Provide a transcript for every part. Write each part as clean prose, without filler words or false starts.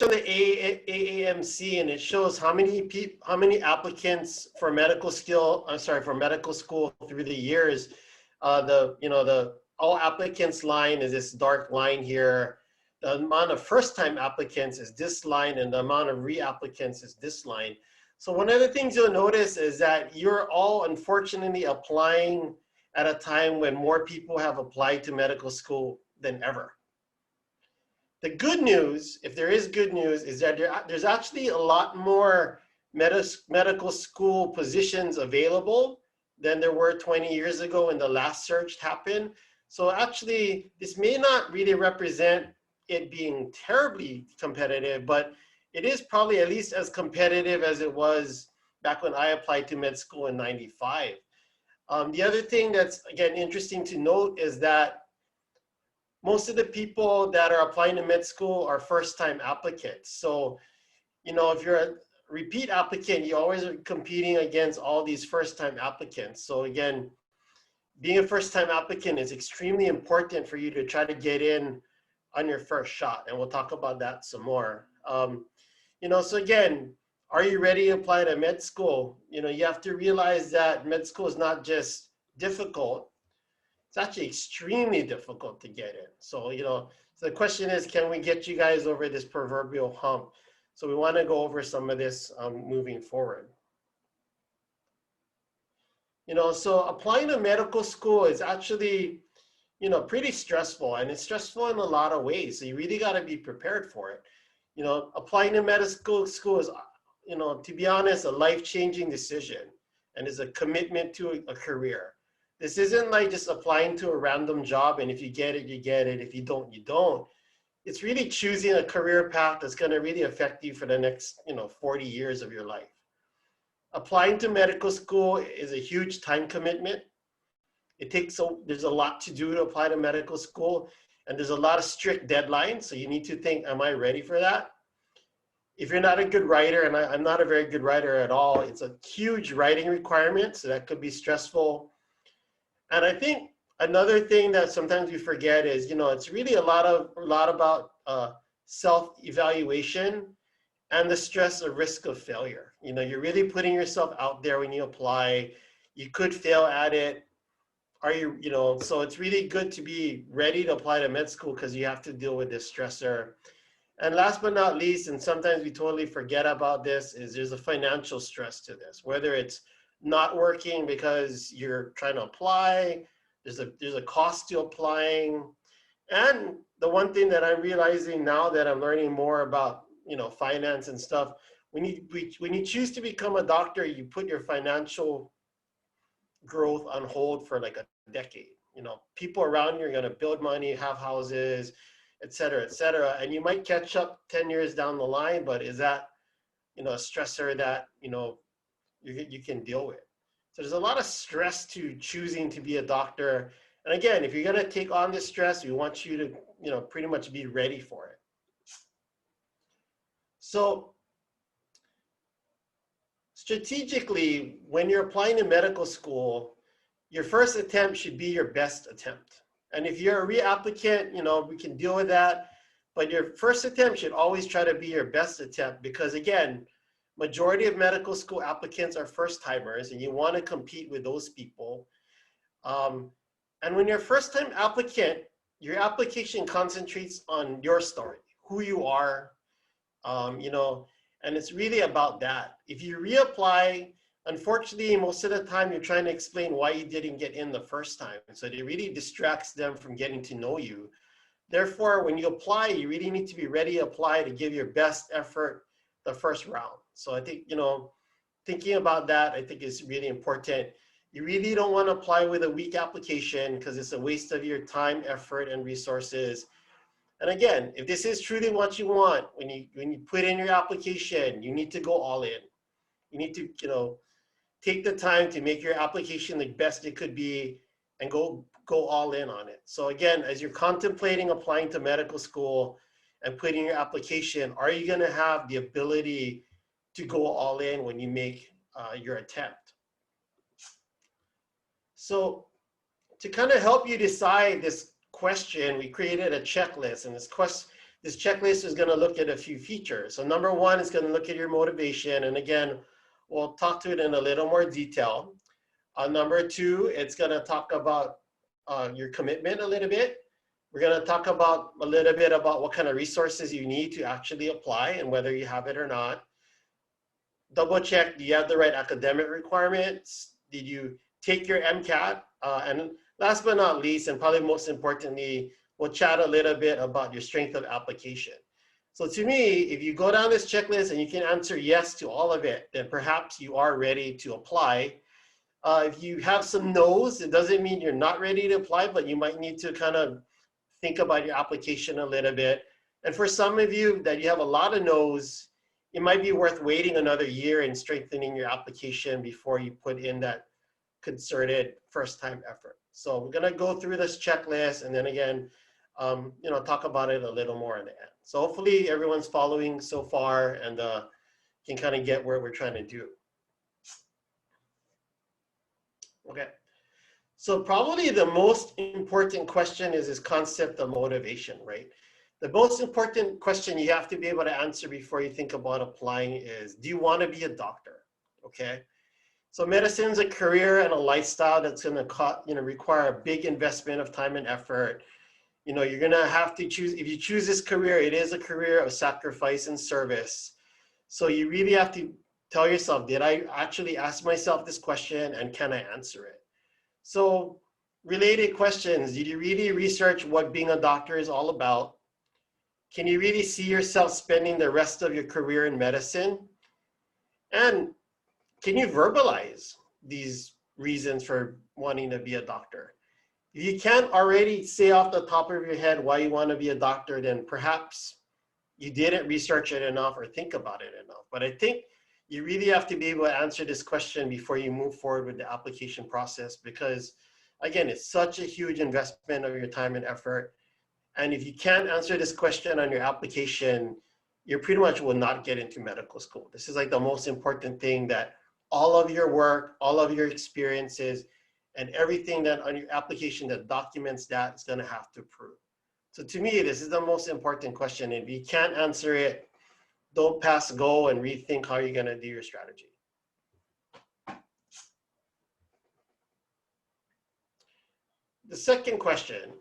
on the AAMC, and it shows how many applicants for medical school through the years. The all applicants line is this dark line here. The amount of first-time applicants is this line, and the amount of reapplicants is this line. So one of the things you'll notice is that you're all unfortunately applying at a time when more people have applied to medical school than ever. The good news, if there is good news, is that there's actually a lot more medical school positions available than there were 20 years ago when the last search happened. So actually, this may not really represent it being terribly competitive, but it is probably at least as competitive as it was back when I applied to med school in '95. The other thing that's, again, interesting to note is that most of the people that are applying to med school are first-time applicants. So, if you're a repeat applicant, you always are competing against all these first-time applicants. So again, being a first-time applicant is extremely important for you to try to get in on your first shot. And we'll talk about that some more. So again, are you ready to apply to med school? You have to realize that med school is not just difficult, it's actually extremely difficult to get in. So, so the question is, can we get you guys over this proverbial hump? So we want to go over some of this moving forward. So applying to medical school is actually, pretty stressful, and it's stressful in a lot of ways. So you really got to be prepared for it. Applying to medical school is, to be honest, a life-changing decision, and is a commitment to a career. This isn't like just applying to a random job, and if you get it, you get it. If you don't, you don't. It's really choosing a career path that's going to really affect you for the next, 40 years of your life. Applying to medical school is a huge time commitment. There's a lot to do to apply to medical school, and there's a lot of strict deadlines. So you need to think, am I ready for that? If you're not a good writer, and I'm not a very good writer at all, it's a huge writing requirement. So that could be stressful. And I think another thing that sometimes we forget is, it's really a lot about self-evaluation and the stress of risk of failure. You're really putting yourself out there when you apply. You could fail at it. So it's really good to be ready to apply to med school because you have to deal with this stressor. And last but not least, and sometimes we totally forget about this, is there's a financial stress to this, whether it's not working because you're trying to apply, there's a cost to applying. And the one thing that I'm realizing now that I'm learning more about, finance and stuff, when you choose to become a doctor, you put your financial growth on hold for like a decade. People around you are going to build money, have houses, et cetera, and you might catch up 10 years down the line, but is that, a stressor that, you can deal with? So there's a lot of stress to choosing to be a doctor. And again, if you're going to take on this stress, we want you to, pretty much be ready for it. So strategically, when you're applying to medical school, your first attempt should be your best attempt. And if you're a reapplicant, we can deal with that. But your first attempt should always try to be your best attempt because, again, majority of medical school applicants are first-timers, and you want to compete with those people. And when you're a first-time applicant, your application concentrates on your story, who you are, and it's really about that. If you reapply, unfortunately, most of the time you're trying to explain why you didn't get in the first time. So it really distracts them from getting to know you. Therefore, when you apply, you really need to be ready to apply to give your best effort the first round. So I think, thinking about that, I think is really important. You really don't want to apply with a weak application because it's a waste of your time, effort, and resources. And again, if this is truly what you want, when you put in your application, you need to go all in. You need to, take the time to make your application the best it could be and go all in on it. So again, as you're contemplating applying to medical school and putting your application, are you going to have the ability to go all in when you make your attempt? So to kind of help you decide this question, we created a checklist, and this this checklist is going to look at a few features. So number one is going to look at your motivation. And again, we'll talk to it in a little more detail. Number two, it's going to talk about your commitment a little bit. We're going to talk about a little bit about what kind of resources you need to actually apply and whether you have it or not. Double check, do you have the right academic requirements? Did you take your MCAT? And last but not least, and probably most importantly, we'll chat a little bit about your strength of application. So to me, if you go down this checklist and you can answer yes to all of it, then perhaps you are ready to apply. If you have some no's, it doesn't mean you're not ready to apply, but you might need to kind of think about your application a little bit. And for some of you that you have a lot of no's, it might be worth waiting another year and strengthening your application before you put in that concerted first-time effort. So we're gonna go through this checklist and then again, talk about it a little more in the end. So hopefully everyone's following so far and can kind of get where we're trying to do. Okay, so probably the most important question is this concept of motivation, right? The most important question you have to be able to answer before you think about applying is, do you want to be a doctor? Okay, so medicine is a career and a lifestyle that's going to require a big investment of time and effort. You're going to have to choose, if you choose this career, it is a career of sacrifice and service. So you really have to tell yourself, did I actually ask myself this question and can I answer it? So related questions, did you really research what being a doctor is all about? Can you really see yourself spending the rest of your career in medicine? And can you verbalize these reasons for wanting to be a doctor? If you can't already say off the top of your head why you want to be a doctor, then perhaps you didn't research it enough or think about it enough. But I think you really have to be able to answer this question before you move forward with the application process, because again, it's such a huge investment of your time and effort. And if you can't answer this question on your application, you pretty much will not get into medical school. This is like the most important thing, that all of your work, all of your experiences, and everything that on your application that documents that is going to have to prove. So to me, this is the most important question. If you can't answer it, don't pass go and rethink how you're going to do your strategy. The second question,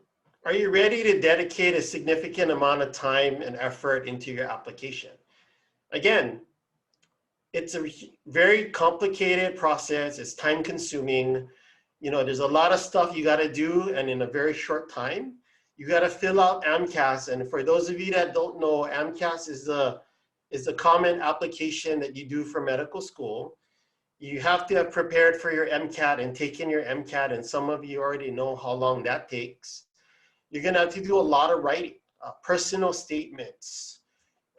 are you ready to dedicate a significant amount of time and effort into your application? Again, it's a very complicated process. It's time consuming. There's a lot of stuff you got to do, and in a very short time. You got to fill out AMCAS. And for those of you that don't know, AMCAS is the common application that you do for medical school. You have to have prepared for your MCAT and taken your MCAT, and some of you already know how long that takes. You're gonna have to do a lot of writing, personal statements,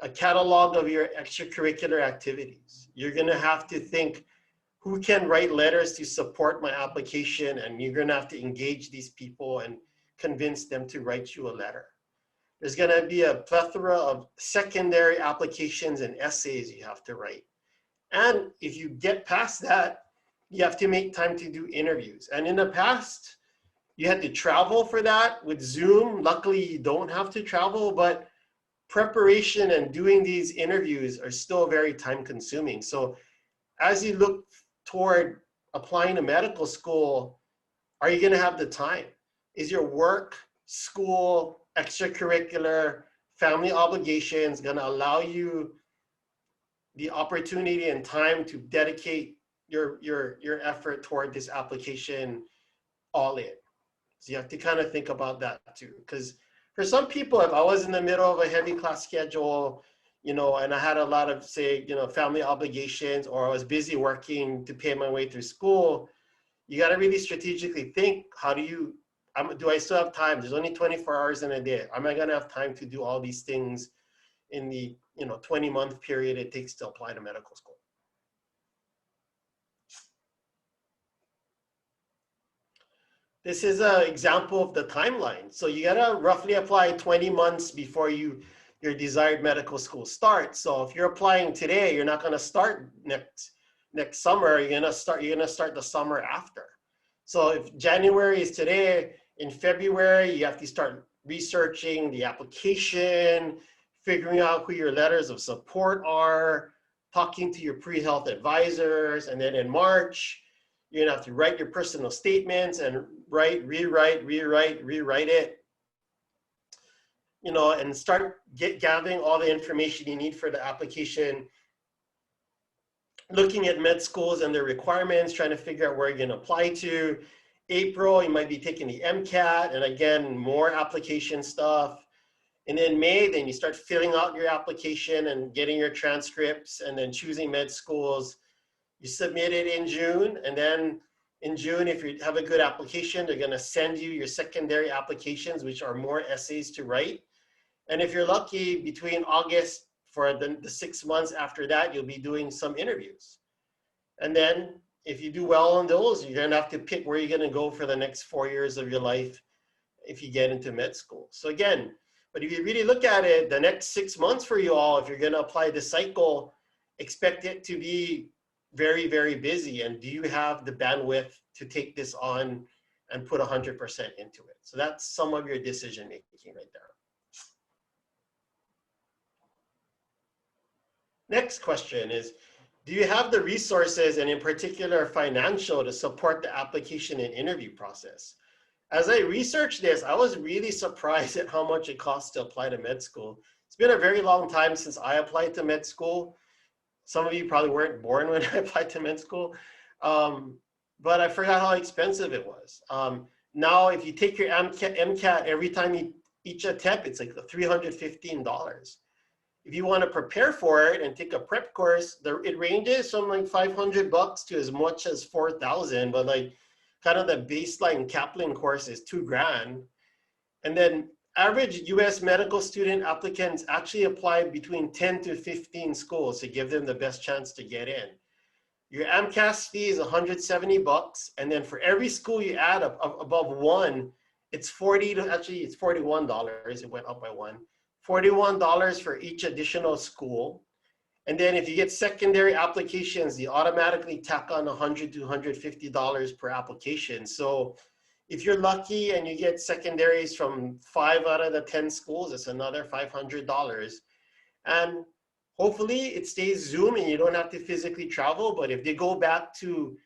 a catalog of your extracurricular activities. You're gonna have to think, who can write letters to support my application? And you're gonna have to engage these people and convince them to write you a letter. There's gonna be a plethora of secondary applications and essays you have to write. And if you get past that, you have to make time to do interviews. And in the past, you had to travel for that with Zoom. Luckily, you don't have to travel, but preparation and doing these interviews are still very time consuming. So as you look toward applying to medical school, are you gonna have the time? Is your work, school, extracurricular, family obligations gonna allow you the opportunity and time to dedicate your effort toward this application all in? So you have to kind of think about that too. Because for some people, if I was in the middle of a heavy class schedule, and I had a lot of, say, family obligations, or I was busy working to pay my way through school, you got to really strategically think, do I still have time? There's only 24 hours in a day. Am I going to have time to do all these things in the 20-month period it takes to apply to medical school? This is an example of the timeline. So you gotta roughly apply 20 months before your desired medical school starts. So if you're applying today, you're not gonna start next summer. You're gonna start the summer after. So if January is today, in February you have to start researching the application, figuring out who your letters of support are, talking to your pre-health advisors, and then in March, you're gonna have to write your personal statements and rewrite it, you know, and start gathering all the information you need for the application, looking at med schools and their requirements, trying to figure out where you're gonna apply to. April, you might be taking the MCAT, and again, more application stuff. And in May, then you start filling out your application and getting your transcripts and then choosing med schools. You submit it in June, and then in June, if you have a good application, they're gonna send you your secondary applications, which are more essays to write. And if you're lucky, between August for the 6 months after that, you'll be doing some interviews. And then if you do well on those, you're gonna have to pick where you're gonna go for the next 4 years of your life if you get into med school. So again, but if you really look at it, the next 6 months for you all, if you're gonna apply this cycle, expect it to be very, very busy. And do you have the bandwidth to take this on and put 100% into it? So that's some of your decision making right there. Next question is, do you have the resources, and in particular financial, to support the application and interview process? As I researched this, I was really surprised at how much it costs to apply to med school. It's been a very long time since I applied to med school. Some of you probably weren't born when I applied to med school, but I forgot how expensive it was. Now, if you take your MCAT every time each attempt, it's like $315. If you want to prepare for it and take a prep course, it ranges from like $500 to as much as $4,000, but like kind of the baseline Kaplan course is $2,000. And then average US medical student applicants actually apply between 10 to 15 schools to give them the best chance to get in. Your AMCAS fee is $170, and then for every school you add up above one, it's it's $41. It went up by one. $41 for each additional school. And then if you get secondary applications, they automatically tack on $100 to $150 per application. So if you're lucky and you get secondaries from 5 out of the 10 schools, it's another $500. And hopefully it stays Zoom and you don't have to physically travel. But if they go back to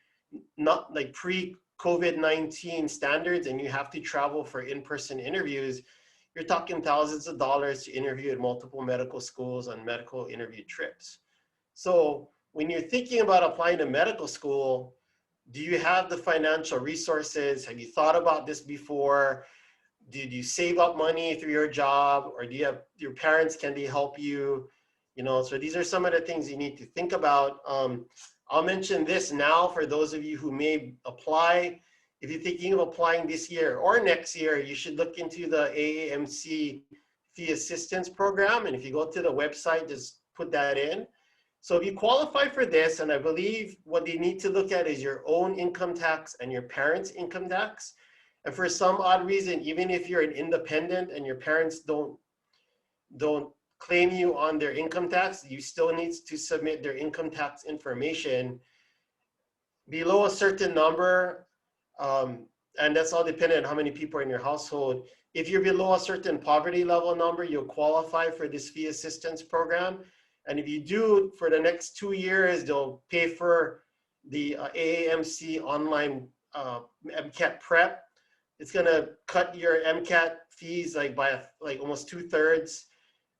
not like pre-COVID-19 standards and you have to travel for in-person interviews, you're talking thousands of dollars to interview at multiple medical schools on medical interview trips. So when you're thinking about applying to medical school, do you have the financial resources? Have you thought about this before? Did you save up money through your job, or do you have your parents, can they help you? You know, so these are some of the things you need to think about. I'll mention this now for those of you who may apply. If you're thinking of applying this year or next year, you should look into the AAMC Fee Assistance Program. And if you go to the website, just put that in. So if you qualify for this, and I believe what they need to look at is your own income tax and your parents' income tax. And for some odd reason, even if you're an independent and your parents don't claim you on their income tax, you still need to submit their income tax information below a certain number. And that's all dependent on how many people are in your household. If you're below a certain poverty level number, you'll qualify for this fee assistance program. And if you do, for the next 2 years, they'll pay for the AAMC online MCAT prep. It's gonna cut your MCAT fees like by almost 2/3.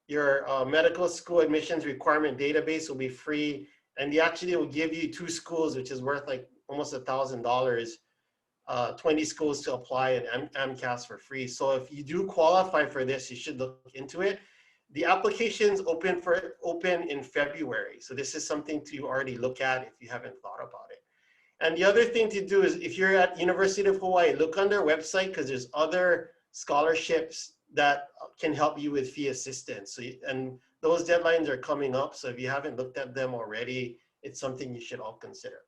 Your medical school admissions requirement database will be free. And they actually will give you 2 schools, which is worth like almost $1,000. 20 schools to apply and AMCAS for free. So if you do qualify for this, you should look into it. The application's open in February. So this is something to already look at if you haven't thought about it. And the other thing to do is if you're at University of Hawaii, look on their website because there's other scholarships that can help you with fee assistance. So and those deadlines are coming up. So if you haven't looked at them already, it's something you should all consider.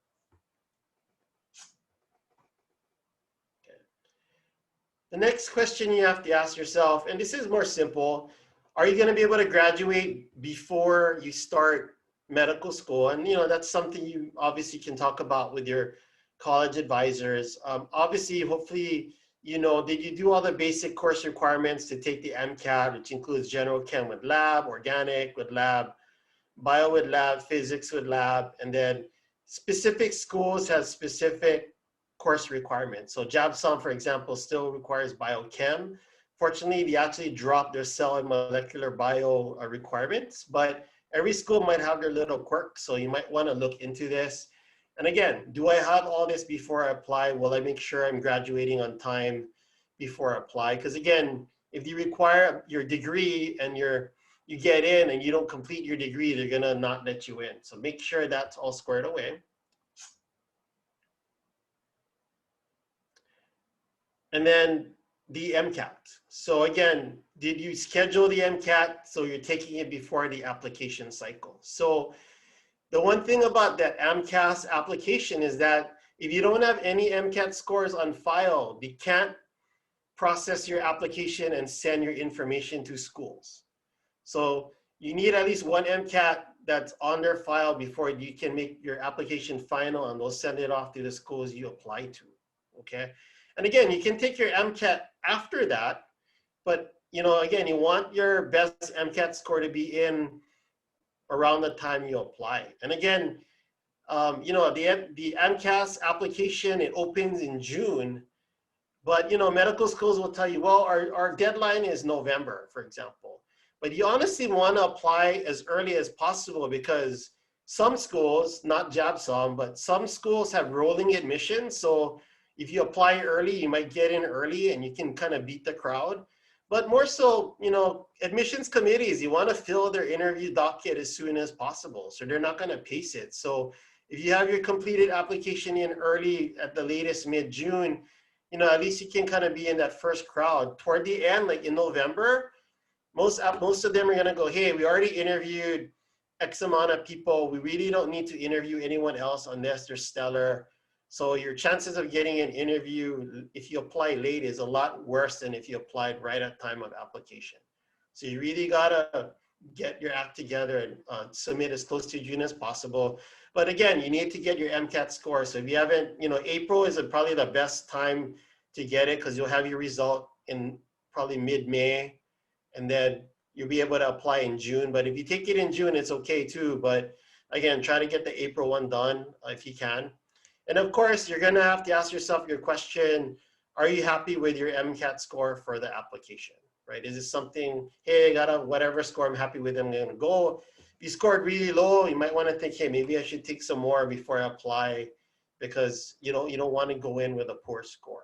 The next question you have to ask yourself, and this is more simple, are you going to be able to graduate before you start medical school? And you know, that's something you obviously can talk about with your college advisors. Obviously, hopefully you know, did you do all the basic course requirements to take the MCAT, which includes general chem with lab, organic with lab, bio with lab, physics with lab, and then specific schools have specific course requirements. So JABSOM, for example, still requires biochem. Fortunately, they actually dropped their cell and molecular bio requirements, but every school might have their little quirks, so you might want to look into this. And again, do I have all this before I apply? Will I make sure I'm graduating on time before I apply? Because again, if you require your degree and you get in and you don't complete your degree, they're gonna not let you in. So make sure that's all squared away. And then the MCAT. So again, did you schedule the MCAT so you're taking it before the application cycle? So the one thing about that MCAS application is that if you don't have any MCAT scores on file, they can't process your application and send your information to schools. So you need at least one MCAT that's on their file before you can make your application final, and they'll send it off to the schools you apply to, okay? And again, you can take your MCAT after that, but you know, again, you want your best MCAT score to be in around the time you apply. And again, you know, the MCAS application, it opens in June, but you know, medical schools will tell you, well, our deadline is November, for example. But you honestly want to apply as early as possible, because some schools, not JABSOM, but some schools have rolling admissions. So if you apply early, you might get in early and you can kind of beat the crowd. But more so, you know, admissions committees, you want to fill their interview docket as soon as possible. So they're not going to pace it. So if you have your completed application in early, at the latest mid-June, you know, at least you can kind of be in that first crowd. Toward the end, like in November, most of them are going to go, hey, we already interviewed X amount of people. We really don't need to interview anyone else unless they're stellar. So your chances of getting an interview if you apply late is a lot worse than if you applied right at time of application. So you really gotta get your act together and submit as close to June as possible. But again, you need to get your MCAT score. So if you haven't, you know, April is probably the best time to get it, because you'll have your result in probably mid-May, and then you'll be able to apply in June. But if you take it in June, it's okay too. But again, try to get the April one done if you can. And of course, you're gonna have to ask yourself your question, are you happy with your MCAT score for the application, right? Is it something, hey, I got a whatever score, I'm happy with, I'm gonna go. If you scored really low, you might wanna think, hey, maybe I should take some more before I apply, because you don't wanna go in with a poor score.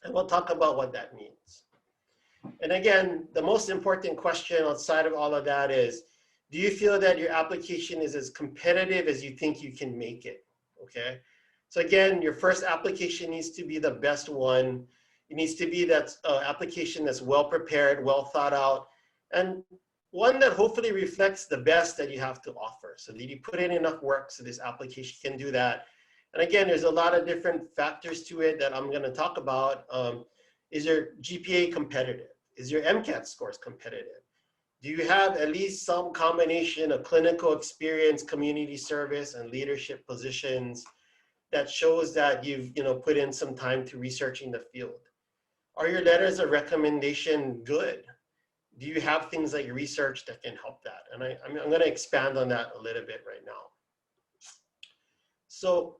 And we'll talk about what that means. And again, the most important question outside of all of that is, do you feel that your application is as competitive as you think you can make it? Okay, so again, your first application needs to be the best one. It needs to be that application that's well prepared, well thought out, and one that hopefully reflects the best that you have to offer. So that you put in enough work so this application can do that. And again, there's a lot of different factors to it that I'm going to talk about. Is your GPA competitive? Is your MCAT scores competitive? Do you have at least some combination of clinical experience, community service, and leadership positions that shows that you've put in some time to researching the field? Are your letters of recommendation good? Do you have things like research that can help that? And I'm going to expand on that a little bit right now. So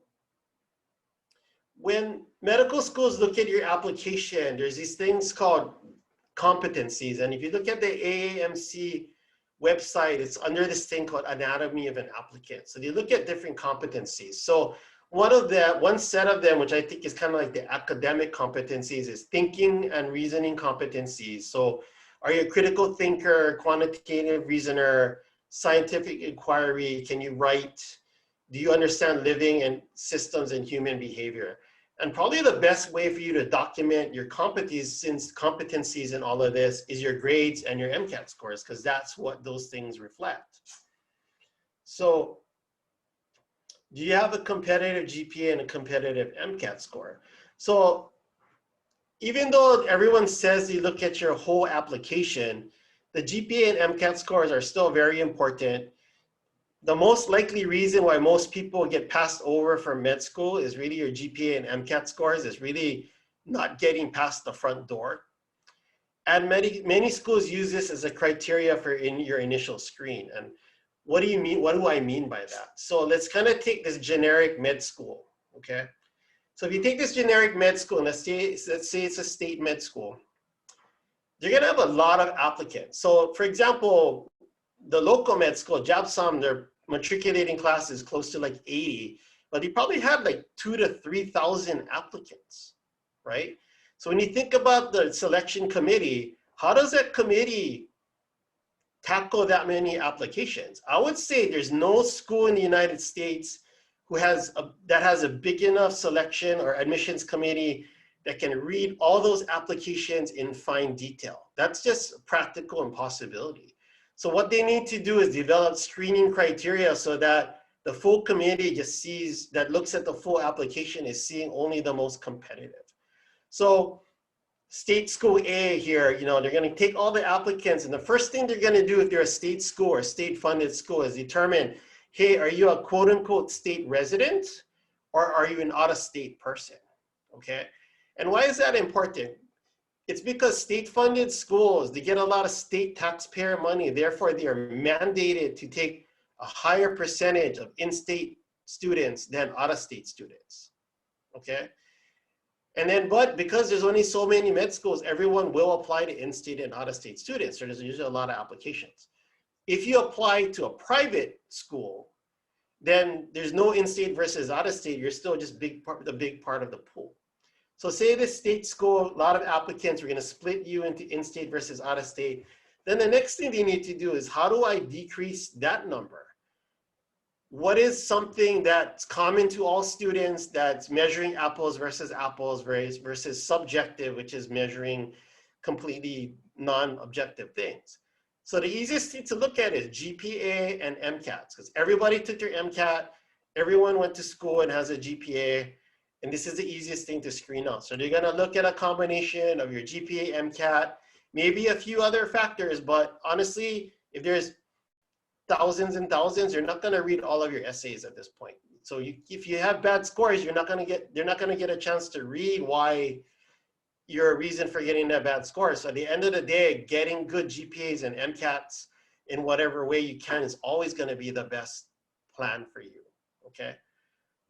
when medical schools look at your application, there's these things called competencies. And if you look at the AAMC website, it's under this thing called Anatomy of an Applicant. So they look at different competencies. So one set of them, which I think is kind of like the academic competencies, is thinking and reasoning competencies. So are you a critical thinker, quantitative reasoner, scientific inquiry? Can you write? Do you understand living and systems and human behavior? And probably the best way for you to document your competencies in all of this is your grades and your MCAT scores, because that's what those things reflect. So do you have a competitive GPA and a competitive MCAT score? So even though everyone says you look at your whole application, the GPA and MCAT scores are still very important. The most likely reason why most people get passed over from med school is really your GPA and MCAT scores. Is really not getting past the front door. And many schools use this as a criteria for your initial screen. And what do you mean? What do I mean by that? So let's kind of take this generic med school, okay? So if you take this generic med school, and let's say it's a state med school, you're gonna have a lot of applicants. So for example, the local med school, Jabsam, their matriculating class is close to like 80, but they probably had like 2,000 to 3,000 applicants, right? So when you think about the selection committee, how does that committee tackle that many applications? I would say there's no school in the United States that has a big enough selection or admissions committee that can read all those applications in fine detail. That's just a practical impossibility. So what they need to do is develop screening criteria so that the full committee just sees, that looks at the full application, is seeing only the most competitive. So state school A here, you know, they're gonna take all the applicants, and the first thing they're gonna do if you're a state school or state funded school is determine, hey, are you a quote unquote state resident or are you an out of state person, okay? And why is that important? It's because state funded schools, they get a lot of state taxpayer money, therefore they are mandated to take a higher percentage of in-state students than out of state students, okay? And then, but because there's only so many med schools, everyone will apply to in-state and out-of-state students. So there's usually a lot of applications. If you apply to a private school, then there's no in-state versus out-of-state. You're still just the big part of the pool. So say this state school, a lot of applicants, we're going to split you into in-state versus out-of-state. Then the next thing they need to do is, how do I decrease that number? What is something that's common to all students that's measuring apples versus subjective, which is measuring completely non-objective things? So the easiest thing to look at is GPA and MCATs, because everybody took their MCAT, everyone went to school and has a GPA, and this is the easiest thing to screen out. So they're gonna look at a combination of your GPA, MCAT, maybe a few other factors, but honestly, if there's thousands and thousands, you're not gonna read all of your essays at this point. So if you have bad scores, they're not gonna get a chance to read why your reason for getting that bad score. So at the end of the day, getting good GPAs and MCATs in whatever way you can is always gonna be the best plan for you, okay?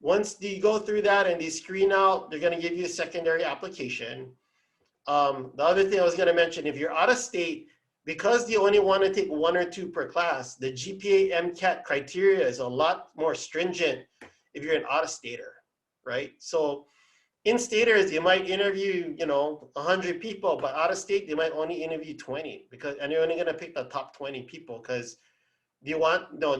Once you go through that and they screen out, they're gonna give you a secondary application. The other thing I was gonna mention, if you're out of state, because they only want to take 1 or 2 per class, the GPA MCAT criteria is a lot more stringent if you're an out-of-stater, right? So in-staters, you might interview, 100 people, but out-of-state, they might only interview 20 and they're only going to pick the top 20 people because they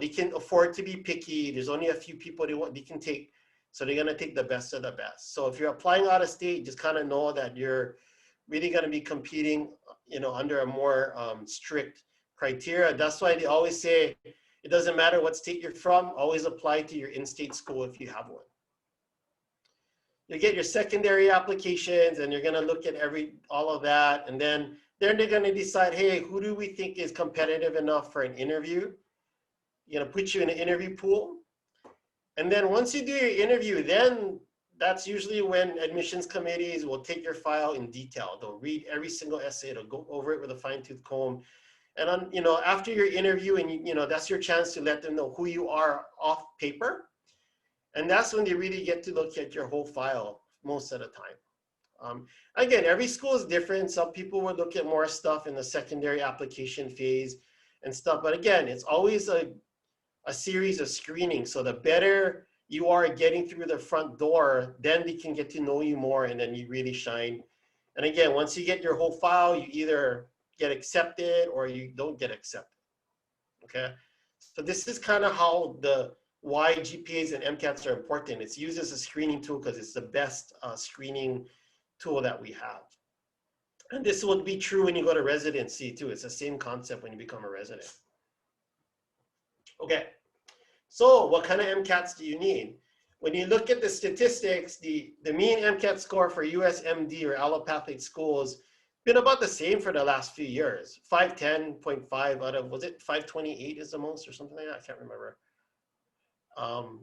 can afford to be picky. There's only a few people they can take, so they're going to take the best of the best. So if you're applying out-of-state, just kind of know that you're really going to be competing under a more strict criteria. That's why they always say it doesn't matter what state you're from, always apply to your in-state school if you have one. You get your secondary applications and you're gonna look at all of that, and then they're gonna decide, hey, who do we think is competitive enough for an interview? Put you in an interview pool. And then once you do your interview, then that's usually when admissions committees will take your file in detail. They'll read every single essay, they'll go over it with a fine-tooth comb. And after your interview, and that's your chance to let them know who you are off paper. And that's when they really get to look at your whole file most of the time. Again, every school is different. Some people will look at more stuff in the secondary application phase and stuff. But again, it's always a series of screenings. So the better you are getting through the front door, then they can get to know you more, and then you really shine. And again, once you get your whole file, you either get accepted or you don't get accepted, okay? So this is kind of how why GPAs and MCATs are important. It's used as a screening tool because it's the best screening tool that we have. And this will be true when you go to residency too. It's the same concept when you become a resident. Okay. So what kind of MCATs do you need? When you look at the statistics, the mean MCAT score for USMD or allopathic schools been about the same for the last few years. 510.5 out of, was it 528 is the most or something like that? I can't remember.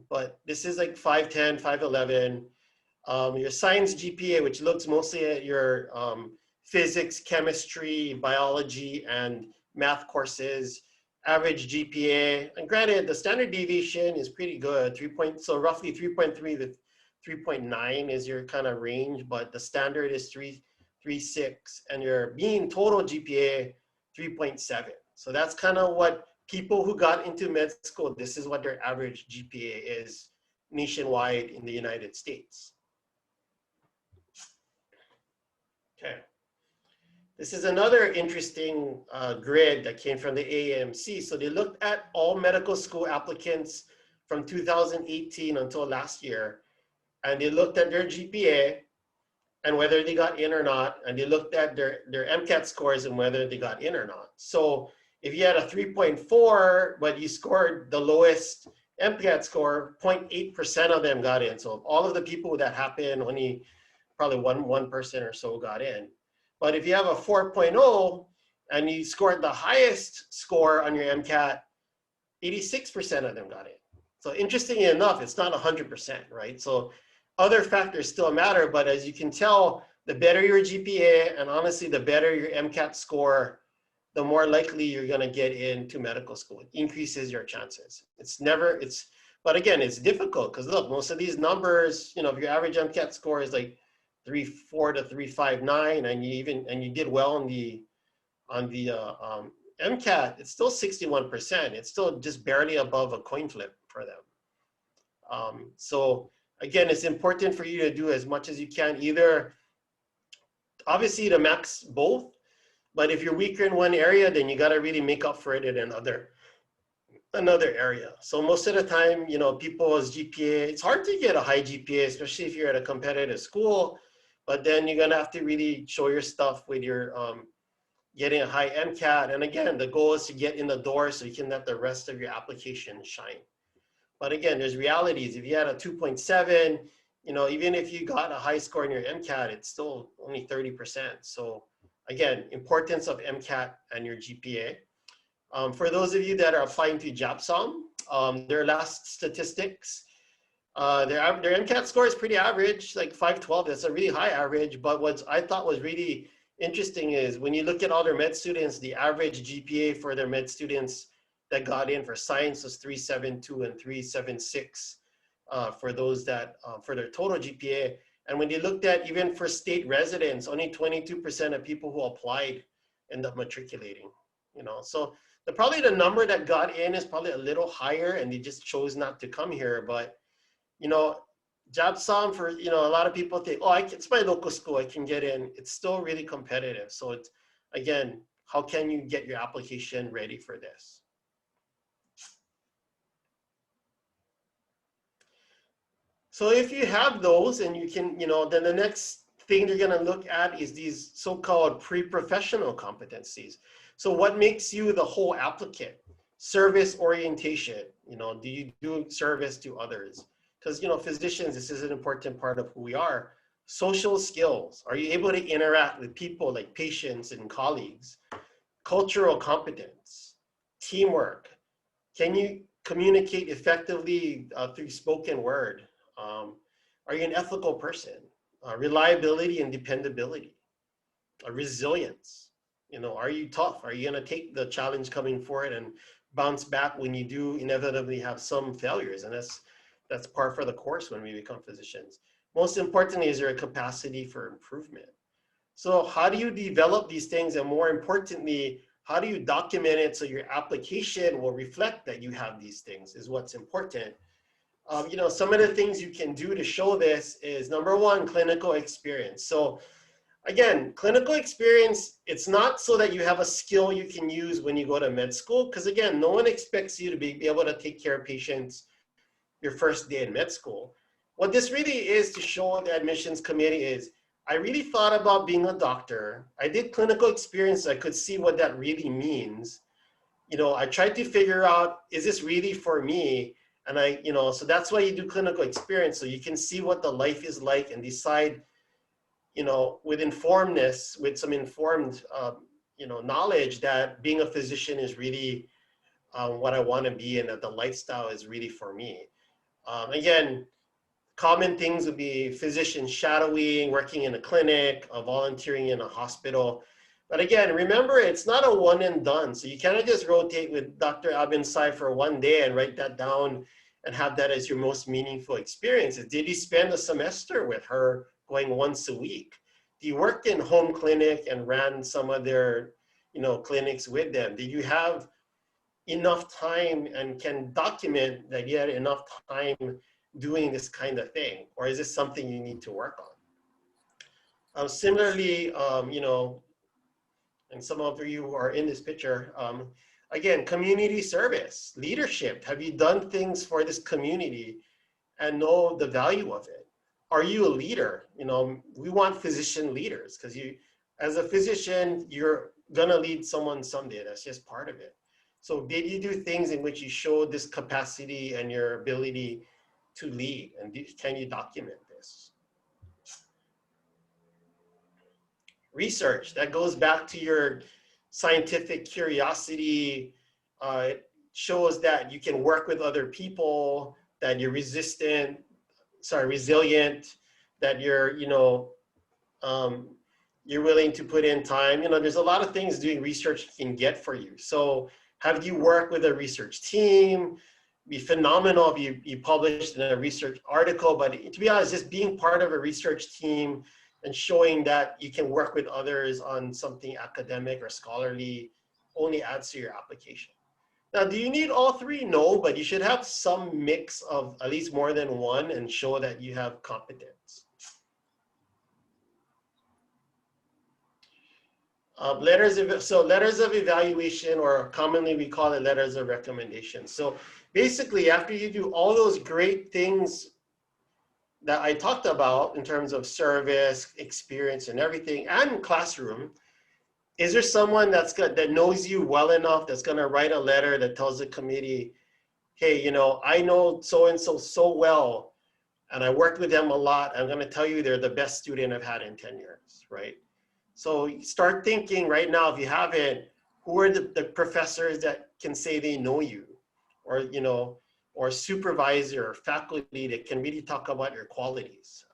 But this is like 510, 511. Your science GPA, which looks mostly at your physics, chemistry, biology, and math courses, average GPA. And granted, the standard deviation is pretty good, so roughly 3.3 to 3.9 is your kind of range, but the standard is 3.6, and your mean total GPA 3.7. So that's kind of what people who got into med school, this is what their average GPA is nationwide in the United States. Okay. This is another interesting grid that came from the AAMC. So they looked at all medical school applicants from 2018 until last year, and they looked at their GPA and whether they got in or not, and they looked at their MCAT scores and whether they got in or not. So if you had a 3.4, but you scored the lowest MCAT score, 0.8% of them got in. So all of the people that happened, only probably 1% or so got in. But if you have a 4.0 and you scored the highest score on your MCAT, 86% of them got in. So interestingly enough, it's not 100%, right? So other factors still matter, but as you can tell, the better your GPA, and honestly, the better your MCAT score, the more likely you're gonna get into medical school. It increases your chances. But again, it's difficult because look, most of these numbers, if your average MCAT score is like 3.4 to 3.59, and you did well on the MCAT, it's still 61%. It's still just barely above a coin flip for them. So again, it's important for you to do as much as you can, either obviously to max both, but if you're weaker in one area, then you got to really make up for it in another area. So most of the time, people's GPA, it's hard to get a high GPA, especially if you're at a competitive school, but then you're going to have to really show your stuff with your getting a high MCAT. And again, the goal is to get in the door so you can let the rest of your application shine. But again, there's realities. If you had a 2.7, even if you got a high score in your MCAT, it's still only 30%. So again, importance of MCAT and your GPA. For those of you that are applying to JAPSOM, their last statistics, their MCAT score is pretty average, like 512. That's a really high average. But what I thought was really interesting is when you look at all their med students, the average GPA for their med students that got in for science was 3.72 and 3.76 for those that, for their total GPA. And when they looked at even for state residents, only 22% of people who applied end up matriculating, So probably the number that got in is probably a little higher and they just chose not to come here. But, JAPSOM for, a lot of people think, it's my local school, I can get in. It's still really competitive. So it's, again, how can you get your application ready for this? So if you have those and you can, then the next thing they're gonna look at is these so-called pre-professional competencies. So what makes you the whole applicant? Service orientation, do you do service to others? Because, physicians, this is an important part of who we are. Social skills, are you able to interact with people like patients and colleagues? Cultural competence, teamwork. Can you communicate effectively through spoken word? Are you an ethical person? Reliability and dependability, resilience. Are you tough? Are you going to take the challenge coming forward and bounce back when you do inevitably have some failures? And that's par for the course when we become physicians. Most importantly, is there a capacity for improvement? So how do you develop these things? And more importantly, how do you document it so your application will reflect that you have these things is what's important. Some of the things you can do to show this is, number one, clinical experience. So again, clinical experience, it's not so that you have a skill you can use when you go to med school, because again, no one expects you to be able to take care of patients your first day in med school. What this really is to show the admissions committee is, I really thought about being a doctor. I did clinical experience so I could see what that really means. I tried to figure out, is this really for me? And so that's why you do clinical experience, so you can see what the life is like and decide, with informedness, with some informed, knowledge that being a physician is really what I want to be and that the lifestyle is really for me. Again, Common things would be physician shadowing, working in a clinic, volunteering in a hospital. But again, remember, it's not a one and done. So you cannot just rotate with Dr. Abinsay for one day and write that down and have that as your most meaningful experiences. Did you spend a semester with her going once a week? Do you work in home clinic and ran some of their, clinics with them? Did you have enough time and can document that you had enough time doing this kind of thing? Or is this something you need to work on? Similarly, and some of you who are in this picture, again, community service, leadership. Have you done things for this community and know the value of it? Are you a leader? We want physician leaders because as a physician, you're gonna lead someone someday. That's just part of it. So did you do things in which you show this capacity and your ability to lead? And can you document this? Research, that goes back to your scientific curiosity. It shows that you can work with other people, that you're resilient, that you're, you're willing to put in time. There's a lot of things doing research can get for you. So have you worked with a research team? Be phenomenal if you published in a research article, but to be honest, just being part of a research team and showing that you can work with others on something academic or scholarly only adds to your application. Now, do you need all three? No, but you should have some mix of at least more than one and show that you have competence. Letters of evaluation, or commonly we call it letters of recommendation. So basically, after you do all those great things that I talked about in terms of service, experience, and everything, and classroom, is there someone that knows you well enough that's going to write a letter that tells the committee, hey, I know so-and-so so well, and I worked with them a lot. I'm going to tell you they're the best student I've had in 10 years, right? So start thinking right now, if you haven't, who are the professors that can say they know you, or supervisor or faculty that can really talk about your qualities.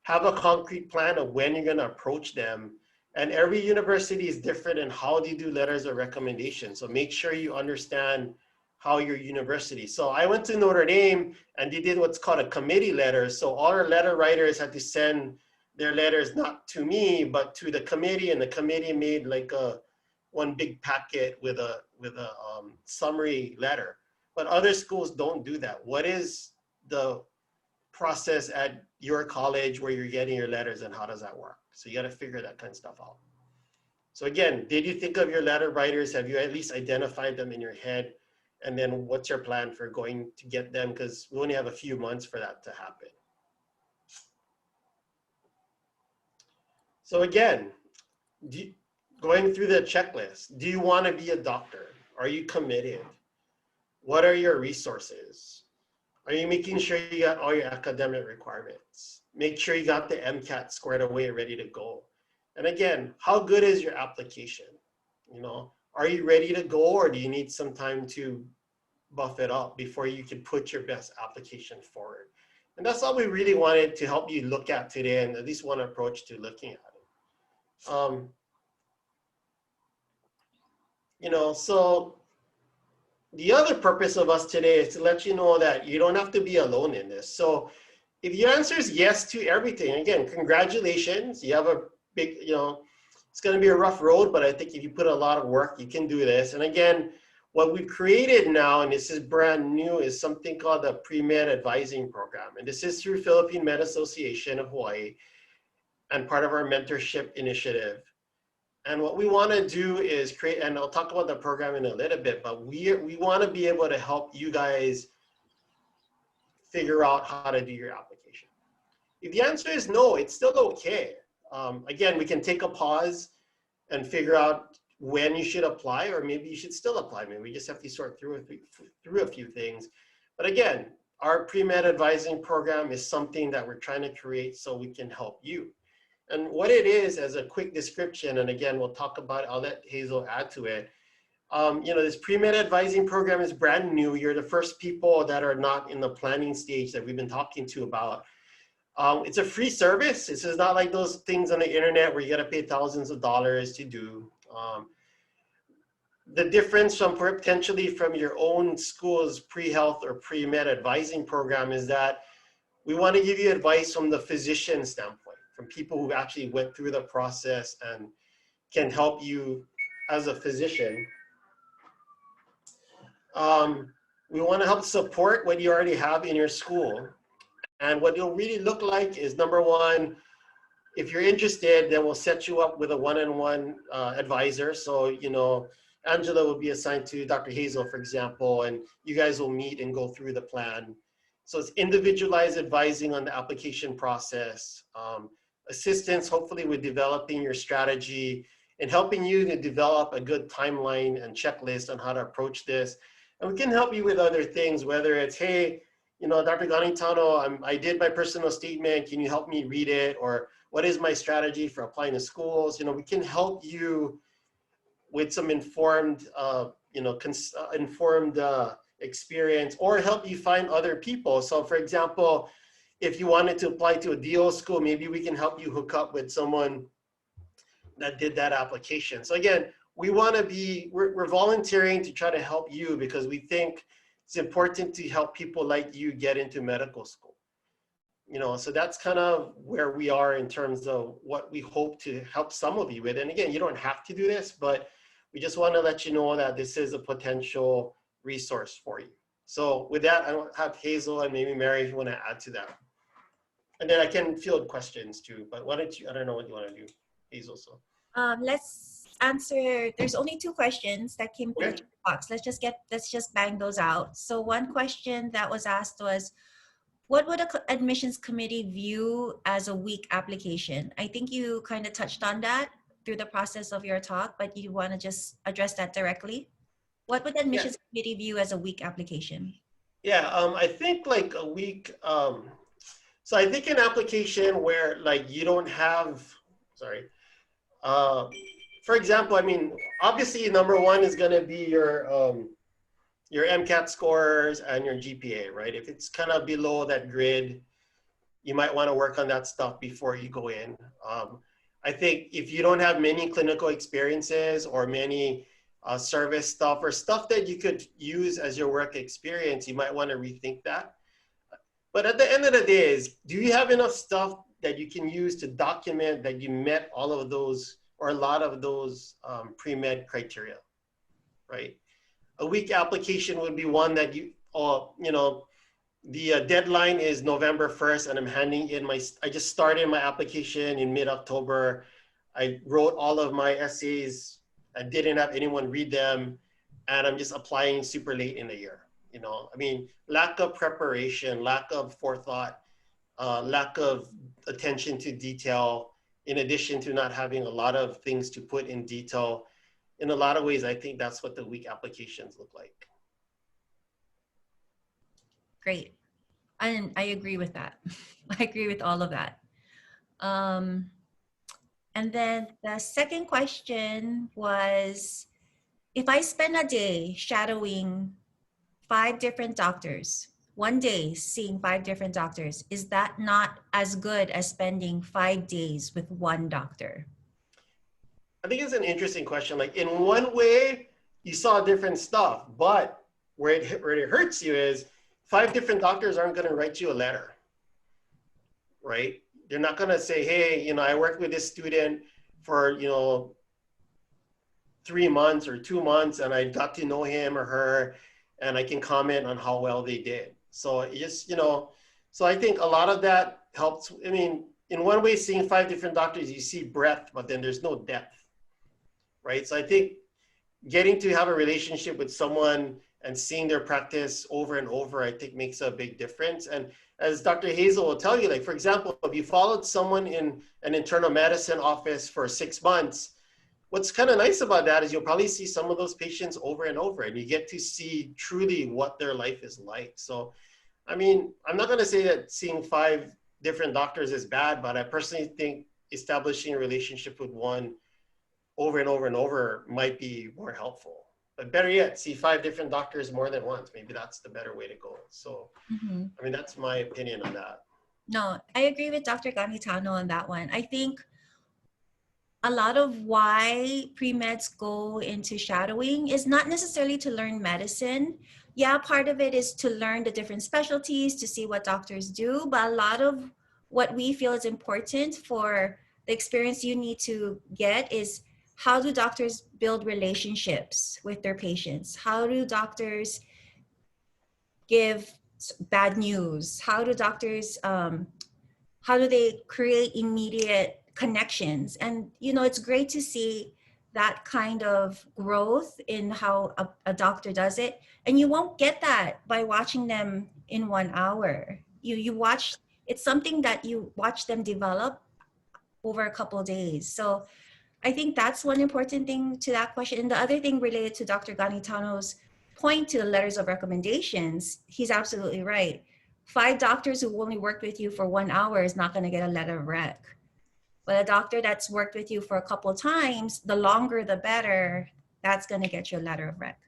Have a concrete plan of when you're gonna approach them. And every university is different in how they do letters of recommendation. So make sure you understand how your university. So I went to Notre Dame and they did what's called a committee letter. So all our letter writers had to send their letters not to me, but to the committee, and the committee made like one big packet with a summary letter. But other schools don't do that. What is the process at your college where you're getting your letters, and how does that work? So you got to figure that kind of stuff out. So again, did you think of your letter writers? Have you at least identified them in your head? And then what's your plan for going to get them? Because we only have a few months for that to happen. So again, going through the checklist, do you want to be a doctor? Are you committed? What are your resources? Are you making sure you got all your academic requirements? Make sure you got the MCAT squared away, ready to go. And again, how good is your application? Are you ready to go, or do you need some time to buff it up before you can put your best application forward? And that's all we really wanted to help you look at today, and at least one approach to looking at it. So the other purpose of us today is to let you know that you don't have to be alone in this. So if your answer is yes to everything, again, congratulations. You have a big, it's going to be a rough road, but I think if you put a lot of work, you can do this. And again, what we've created now, and this is brand new, is something called the Pre-Med Advising Program. And this is through Philippine Med Association of Hawaii and part of our mentorship initiative. And what we want to do is create, and I'll talk about the program in a little bit, but we want to be able to help you guys figure out how to do your application. If the answer is no, it's still okay. Again, we can take a pause and figure out when you should apply, or maybe you should still apply. Maybe we just have to sort through a few things. But again, our pre-med advising program is something that we're trying to create so we can help you. And what it is, as a quick description, and again, we'll talk about it, I'll let Hazel add to it. This pre-med advising program is brand new. You're the first people that are not in the planning stage that we've been talking to about. It's a free service. This is not like those things on the internet where you got to pay thousands of dollars to do. The difference from potentially from your own school's pre-health or pre-med advising program is that we want to give you advice from the physician standpoint, from people who actually went through the process and can help you as a physician. We want to help support what you already have in your school. And what it'll really look like is, number one, if you're interested, then we'll set you up with a one-on-one advisor. So, Angela will be assigned to Dr. Hazel, for example, and you guys will meet and go through the plan. So it's individualized advising on the application process, assistance hopefully with developing your strategy and helping you to develop a good timeline and checklist on how to approach this. And we can help you with other things, whether it's, hey, Dr. Ganitano, I did my personal statement. Can you help me read it? Or what is my strategy for applying to schools? We can help you with some informed, experience, or help you find other people. So for example, if you wanted to apply to a DO school, maybe we can help you hook up with someone that did that application. So again, we're volunteering to try to help you because we think it's important to help people like you get into medical school. So that's kind of where we are in terms of what we hope to help some of you with. And again, you don't have to do this, but we just want to let you know that this is a potential resource for you. So with that, I don't have Hazel and maybe Mary if you want to add to that. And then I can field questions too, but why don't you, I don't know what you want to do, Hazel. So let's answer, there's only 2 questions that came through the box. Let's just bang those out. So one question that was asked was, what would an admissions committee view as a weak application? I think you kind of touched on that through the process of your talk, but you want to just address that directly? What would the admissions committee view as a weak application? Yeah, I think like a weak, so I think an application where like you don't have, for example, I mean, obviously number one is going to be your MCAT scores and your GPA, right? If it's kind of below that grid, you might want to work on that stuff before you go in. I think if you don't have many clinical experiences or many service stuff or stuff that you could use as your work experience, you might want to rethink that. But at the end of the day is, do you have enough stuff that you can use to document that you met all of those or a lot of those pre-med criteria, right? A weak application would be one that the deadline is November 1st and I'm handing in I just started my application in mid-October. I wrote all of my essays. I didn't have anyone read them and I'm just applying super late in the year. I mean, lack of preparation, lack of forethought, lack of attention to detail, in addition to not having a lot of things to put in detail. In a lot of ways, I think that's what the weak applications look like. Great. And I agree with that. I agree with all of that. And then the second question was, if I spend a day shadowing 5 different doctors, one day seeing 5 different doctors, is that not as good as spending 5 days with one doctor? I think it's an interesting question. Like in one way, you saw different stuff, but where it hurts you is 5 different doctors aren't going to write you a letter, right? They're not going to say, hey, I worked with this student for, 3 months or 2 months and I got to know him or her and I can comment on how well they did. So it just, so I think a lot of that helps. I mean, in one way, seeing 5 different doctors, you see breadth, but then there's no depth. Right? So I think getting to have a relationship with someone and seeing their practice over and over, I think makes a big difference. And as Dr. Hazel will tell you, like, for example, if you followed someone in an internal medicine office for 6 months, what's kind of nice about that is you'll probably see some of those patients over and over and you get to see truly what their life is like. So, I mean, I'm not going to say that seeing 5 different doctors is bad, but I personally think establishing a relationship with one over and over and over might be more helpful. But better yet, see 5 different doctors more than once. Maybe that's the better way to go. So, Mhm. I mean, that's my opinion on that. No, I agree with Dr. Ganitano on that one. I think a lot of why pre-meds go into shadowing is not necessarily to learn medicine. Yeah, part of it is to learn the different specialties, to see what doctors do, but a lot of what we feel is important for the experience you need to get is how do doctors build relationships with their patients? How do doctors give bad news? How do doctors how do they create immediate connections? And you know, it's great to see that kind of growth in how a doctor does it. And you won't get that by watching them in 1 hour. You watch, it's something that you watch them develop over a couple of days. So I think that's one important thing to that question. And the other thing related to Dr. Ganitano's point to the letters of recommendations, he's absolutely right. 5 doctors who only worked with you for 1 hour is not going to get a letter of rec. But a doctor that's worked with you for a couple of times, the longer the better, that's going to get you a letter of rec.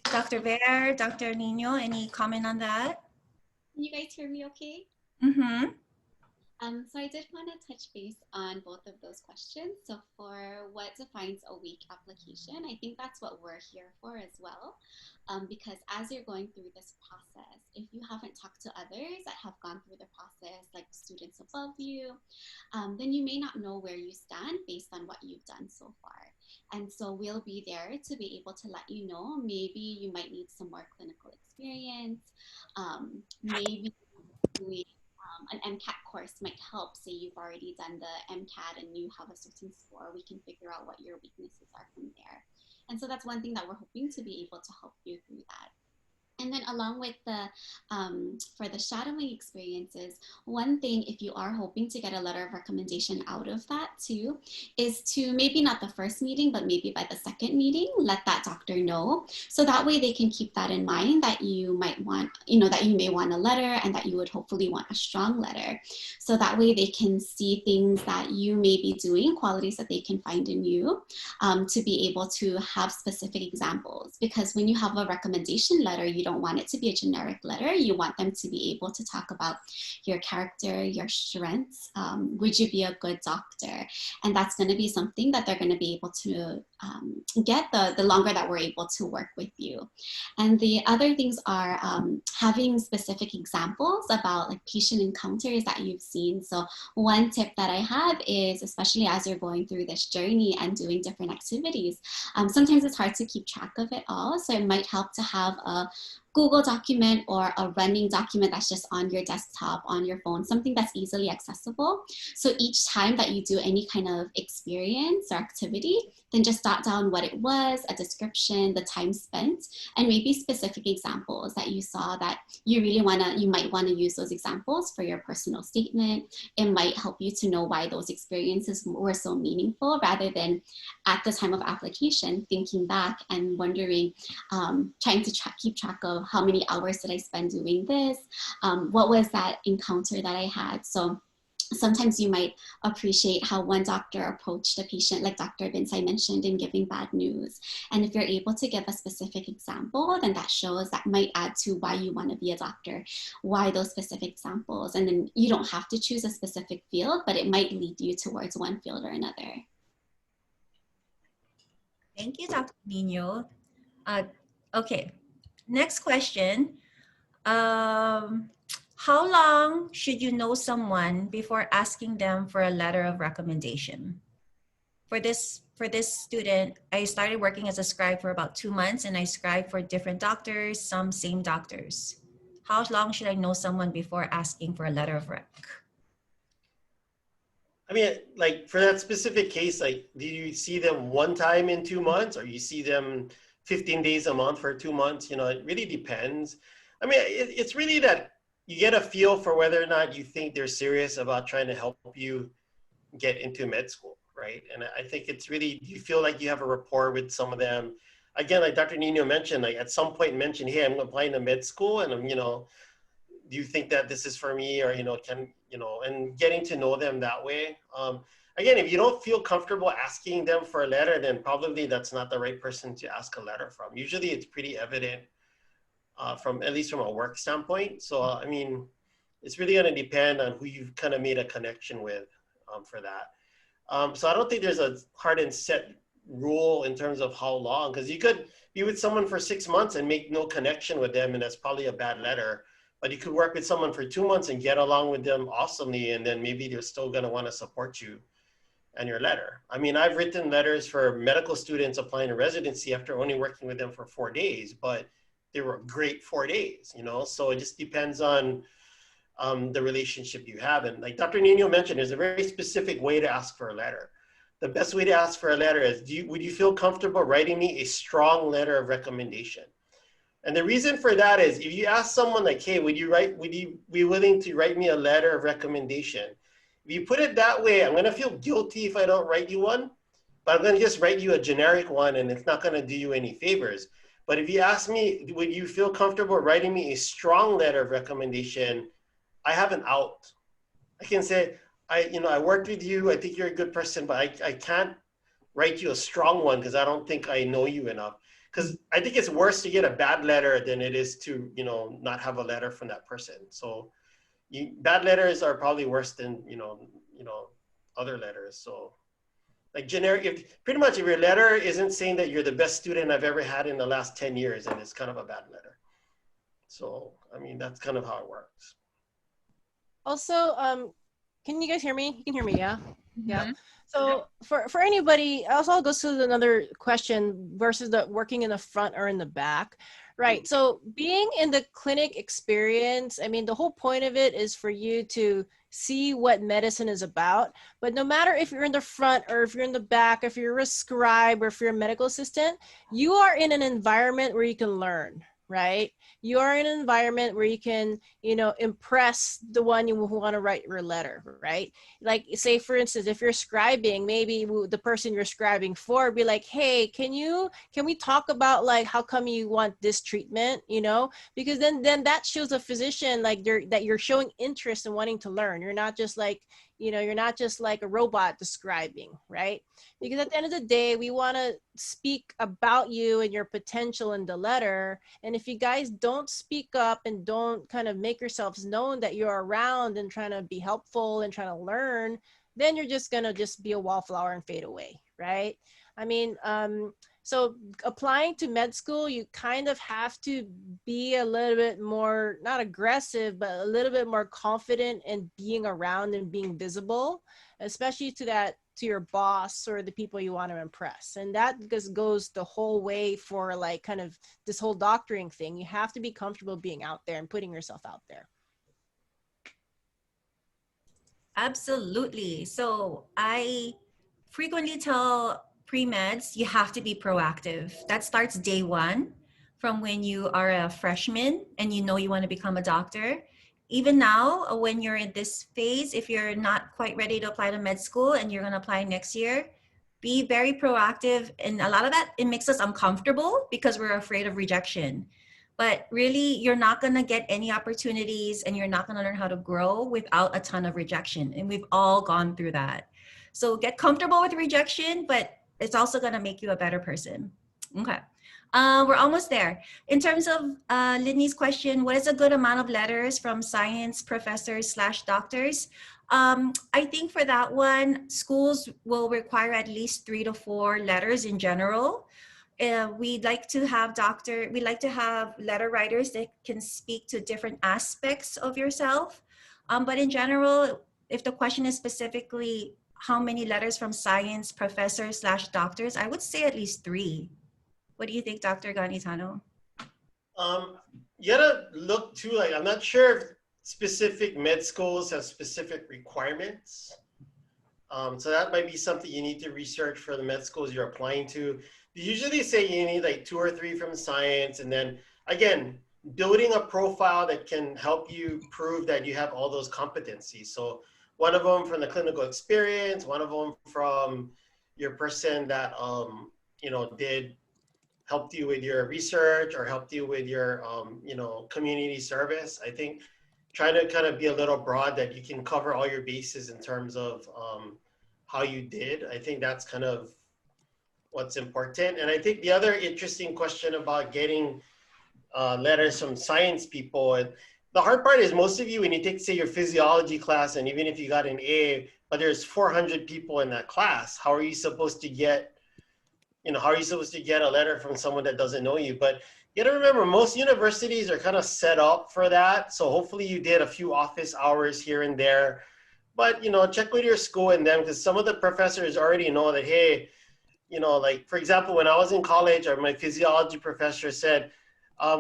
Dr. Ver, Dr. Nino, any comment on that? Can you guys hear me okay? Mm-hmm. So I did want to touch base on both of those questions. So for what defines a weak application, I think that's what we're here for as well. Because as you're going through this process, if you haven't talked to others that have gone through the process, like students above you, then you may not know where you stand based on what you've done so far. And so we'll be there to be able to let you know, maybe you might need some more clinical experience, maybe an MCAT course might help. Say you've already done the MCAT and you have a certain score, we can figure out what your weaknesses are from there. And so that's one thing that we're hoping to be able to help you through that. And then along with the, for the shadowing experiences, one thing, if you are hoping to get a letter of recommendation out of that too, is to maybe not the first meeting, but maybe by the second meeting, let that doctor know. So that way they can keep that in mind, that you might want, you know, that you may want a letter and that you would hopefully want a strong letter. So that way they can see things that you may be doing, qualities that they can find in you, to be able to have specific examples. Because when you have a recommendation letter, you don't want it to be a generic letter. You want them to be able to talk about your character, your strengths. Would you be a good doctor? And that's going to be something that they're going to be able to get the longer that we're able to work with you. And the other things are having specific examples about like patient encounters that you've seen. So one tip that I have is, especially as you're going through this journey and doing different activities, sometimes it's hard to keep track of it all. So it might help to have a Google document or a running document that's just on your desktop, on your phone, something that's easily accessible. So each time that you do any kind of experience or activity, then just jot down what it was, a description, the time spent, and maybe specific examples that you saw that you really you might want to use those examples for your personal statement. It might help you to know why those experiences were so meaningful, rather than at the time of application, thinking back and wondering, trying to keep track of how many hours did I spend doing this? What was that encounter that I had? So sometimes you might appreciate how one doctor approached a patient, like Dr. Abinsay mentioned, in giving bad news. And if you're able to give a specific example, then that shows, that might add to why you want to be a doctor, why those specific examples. And then you don't have to choose a specific field, but it might lead you towards one field or another. Thank you, Dr. Nino. Okay, next question. How long should you know someone before asking them for a letter of recommendation? For this student, I started working as a scribe for about 2 months, and I scribed for different doctors, some same doctors. How long should I know someone before asking for a letter of rec? I mean, like for that specific case, like, do you see them one time in 2 months, or you see them 15 days a month for 2 months? You know, it really depends. I mean, it's really that you get a feel for whether or not you think they're serious about trying to help you get into med school, right? And I think it's really, you feel like you have a rapport with some of them. Again, like Dr. Nino mentioned, like at some point mentioned, hey, I'm applying to med school, and I'm, you know, do you think that this is for me, or, you know, can, you know, and getting to know them that way. again, if you don't feel comfortable asking them for a letter, then probably that's not the right person to ask a letter from. Usually it's pretty evident from, at least from a work standpoint. So, I mean, it's really going to depend on who you've kind of made a connection with for that. So I don't think there's a hard and set rule in terms of how long, because you could be with someone for 6 months and make no connection with them, and that's probably a bad letter. But you could work with someone for 2 months and get along with them awesomely, and then maybe they're still going to want to support you and your letter. I mean, I've written letters for medical students applying to residency after only working with them for 4 days, but they were great 4 days, you know? So it just depends on the relationship you have. And like Dr. Nino mentioned, there's a very specific way to ask for a letter. The best way to ask for a letter is, would you feel comfortable writing me a strong letter of recommendation? And the reason for that is, if you ask someone like, hey, would you be willing to write me a letter of recommendation? If you put it that way, I'm gonna feel guilty if I don't write you one, but I'm gonna just write you a generic one and it's not gonna do you any favors. But if you ask me, would you feel comfortable writing me a strong letter of recommendation, I have an out. I can say, I worked with you, I think you're a good person, but I can't write you a strong one because I don't think I know you enough. Because I think it's worse to get a bad letter than it is to, not have a letter from that person. So bad letters are probably worse than, other letters. So like generic, pretty much if your letter isn't saying that you're the best student I've ever had in the last 10 years, then it's kind of a bad letter. So, I mean, that's kind of how it works. Also, can you guys hear me? You can hear me, yeah? Yeah. So for anybody, also goes to another question versus the working in the front or in the back, right? So being in the clinic experience, I mean, the whole point of it is for you to see what medicine is about. But no matter if you're in the front or if you're in the back, if you're a scribe or if you're a medical assistant, you are in an environment where you can learn, right? You are in an environment where you can, impress the one you want to write your letter, right? Like, say, for instance, if you're scribing, maybe the person you're scribing for be like, hey, can we talk about like, how come you want this treatment, Because then that shows a physician like that you're showing interest in wanting to learn. You're not just like, you're not just like a robot describing, right? Because at the end of the day, we want to speak about you and your potential in the letter. And if you guys don't speak up and don't kind of make yourselves known that you're around and trying to be helpful and trying to learn, then you're just going to just be a wallflower and fade away, right? I mean, so applying to med school, you kind of have to be a little bit more, not aggressive, but a little bit more confident in being around and being visible, especially to your boss or the people you want to impress. And that just goes the whole way for like kind of this whole doctoring thing. You have to be comfortable being out there and putting yourself out there. Absolutely. So I frequently tell pre-meds, you have to be proactive. That starts day one, from when you are a freshman and you want to become a doctor. Even now, when you're in this phase, if you're not quite ready to apply to med school and you're going to apply next year, be very proactive. And a lot of that, it makes us uncomfortable because we're afraid of rejection. But really, you're not going to get any opportunities and you're not going to learn how to grow without a ton of rejection. And we've all gone through that. So get comfortable with rejection, but it's also going to make you a better person. Okay. We're almost there. In terms of Lidney's question, what is a good amount of letters from science professors / doctors? I think for that one, schools will require at least 3 to 4 letters in general. We'd like to have letter writers that can speak to different aspects of yourself. But in general, if the question is specifically how many letters from science professors / doctors, I would say at least 3. What do you think, Dr. Ganitano? You gotta look too, like, I'm not sure if specific med schools have specific requirements. So that might be something you need to research for the med schools you're applying to. They usually say you need like 2 or 3 from science, and then again, building a profile that can help you prove that you have all those competencies. So one of them from the clinical experience, one of them from your person that helped you with your research or helped you with your community service. I think trying to kind of be a little broad that you can cover all your bases in terms of how you did. I think that's kind of what's important. And I think the other interesting question about getting letters from science people, and the hard part is most of you, when you take, say, your physiology class, and even if you got an A, but there's 400 people in that class, how are you supposed to get, how are you supposed to get a letter from someone that doesn't know you? But you gotta remember, most universities are kind of set up for that. So hopefully you did a few office hours here and there, but check with your school and them, because some of the professors already know that, hey, like, for example, when I was in college, my physiology professor said,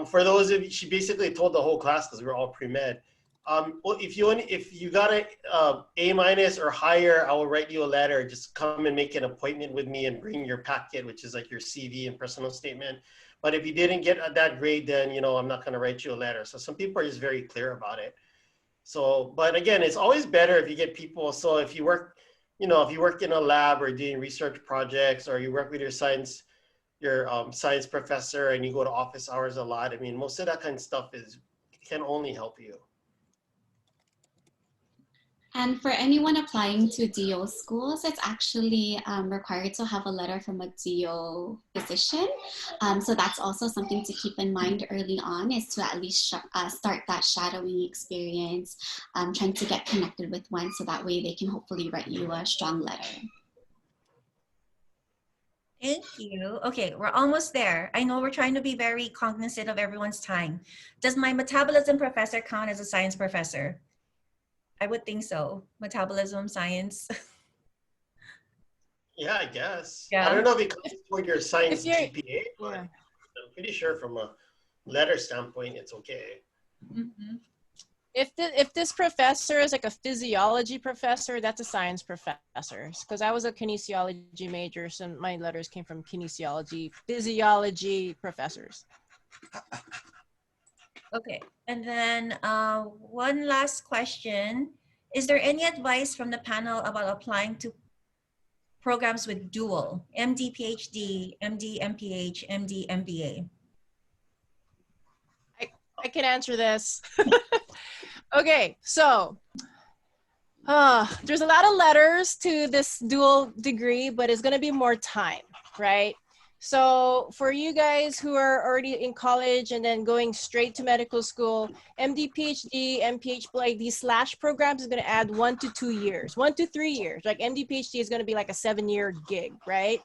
for those of you, she basically told the whole class, because we were all pre-med, well, if you got a A- or higher, I will write you a letter. Just come and make an appointment with me and bring your packet, which is like your CV and personal statement. But if you didn't get that grade, then, I'm not going to write you a letter. So some people are just very clear about it. So, but again, it's always better if you get people. So if you work, if you work in a lab or doing research projects, or you work with your science professor and you go to office hours a lot, I mean, most of that kind of stuff can only help you. And for anyone applying to DO schools, it's actually required to have a letter from a DO physician. So that's also something to keep in mind early on, is to at least start that shadowing experience, trying to get connected with one, so that way they can hopefully write you a strong letter. Thank you. Okay, we're almost there. I know we're trying to be very cognizant of everyone's time. Does my metabolism professor count as a science professor? I would think so. Metabolism science. Yeah, I guess. Yeah. I don't know if it comes toward your science GPA, but yeah. I'm pretty sure from a letter standpoint, it's okay. Mm-hmm. If this professor is like a physiology professor, that's a science professor. Because I was a kinesiology major, so my letters came from kinesiology, physiology professors. Okay, and then one last question. Is there any advice from the panel about applying to programs with dual, MD, PhD, MD, MPH, MD, MBA? I can answer this. Okay, so there's a lot of letters to this dual degree, but it's gonna be more time, right? So for you guys who are already in college and then going straight to medical school, MD, PhD, MPH, like these / programs is going to add 1 to 2 years, 1 to 3 years. Like MD, PhD is going to be like a 7-year gig, right?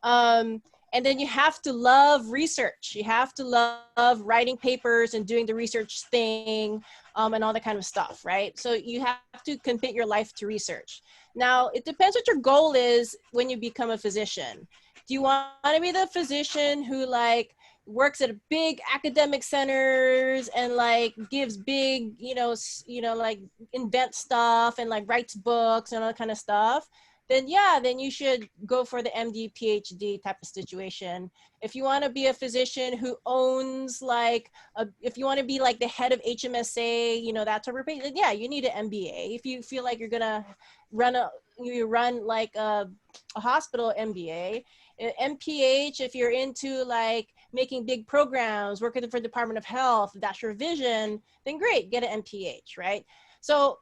And then you have to love research. You have to love writing papers and doing the research thing, and all that kind of stuff, right? So you have to commit your life to research. Now, it depends what your goal is when you become a physician. Do you want to be the physician who like works at big academic centers and like gives big, like invent stuff and like writes books and all that kind of stuff? Then yeah, then you should go for the MD, PhD type of situation. If you want to be a physician who owns if you want to be like the head of HMSA, that sort of thing, then yeah, you need an MBA. If you feel like you're gonna run like a hospital, MBA. MPH, if you're into like making big programs, working for the Department of Health, that's your vision, then great, get an MPH, right? So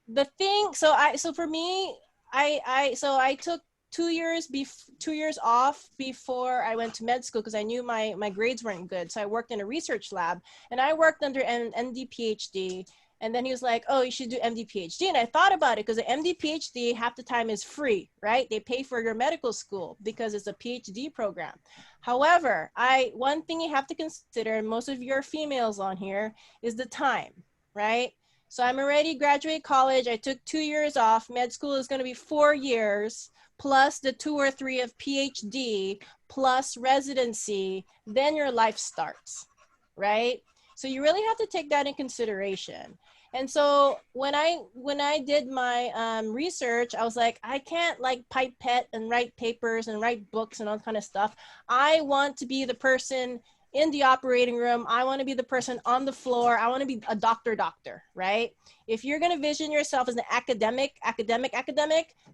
the thing, so for me, I took 2 years off before I went to med school because I knew my grades weren't good. So I worked in a research lab and I worked under an MD PhD. And then he was like, oh, you should do MD PhD. And I thought about it because the MD PhD half the time is free, right? They pay for your medical school because it's a PhD program. However, one thing you have to consider, and most of you are females on here, is the time, right? So I'm already graduated college. I took 2 years off. Med school is going to be 4 years plus the 2 or 3 of PhD plus residency. Then your life starts, right? So you really have to take that in consideration. And so when I did my research, I was like, I can't like pipette and write papers and write books and all that kind of stuff. I want to be the person in the operating room. I want to be the person on the floor. I want to be a doctor, right? If you're going to vision yourself as an academic,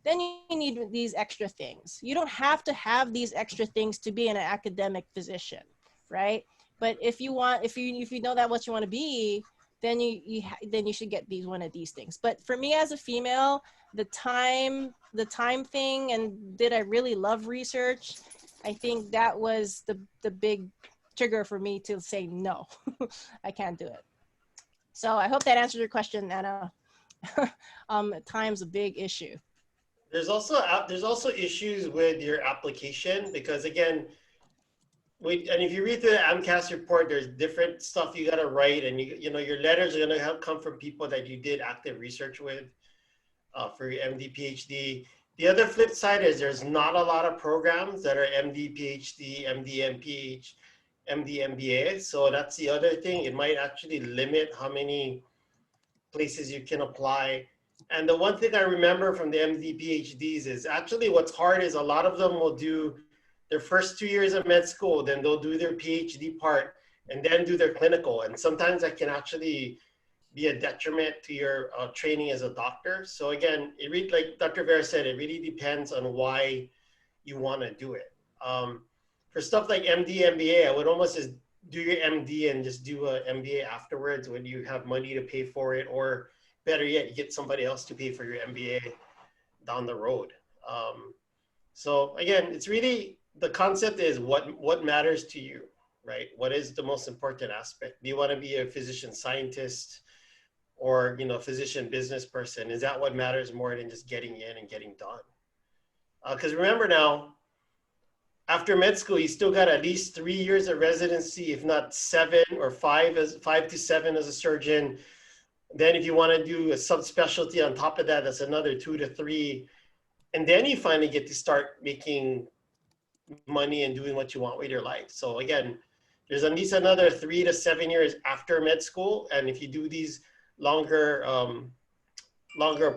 then you need these extra things. You don't have to have these extra things to be an academic physician, right? But if you know that what you want to be, then you should get one of these things. But for me as a female, the time thing, and did I really love research? I think that was the big trigger for me to say no. I can't do it. So I hope that answers your question, Anna. Time's a big issue. There's also issues with your application, because again, and if you read through the AMCAS report, there's different stuff you got to write, and you know your letters are going to come from people that you did active research with for your MD PhD. The other flip side is there's not a lot of programs that are MD PhD, MD MPH, MD MBA. So that's the other thing. It might actually limit how many places you can apply. And the one thing I remember from the MD PhDs is actually what's hard is a lot of them will do their first 2 years of med school, then they'll do their PhD part and then do their clinical. And sometimes that can actually be a detriment to your training as a doctor. So again, like Dr. Vera said, it really depends on why you want to do it. For stuff like MD, MBA, I would almost just do your MD and just do a MBA afterwards when you have money to pay for it, or better yet, you get somebody else to pay for your MBA down the road. So again, it's really, the concept is what matters to you, right? What is the most important aspect? Do you want to be a physician scientist or, you know, physician business person? Is that what matters more than just getting in and getting done? Because remember now, after med school, you still got at least 3 years of residency, if not 7 or 5 to 7 as a surgeon. Then if you want to do a subspecialty on top of that, that's another 2 to 3. And then you finally get to start making money and doing what you want with your life. So again, there's at least another 3 to 7 years after med school. And if you do these longer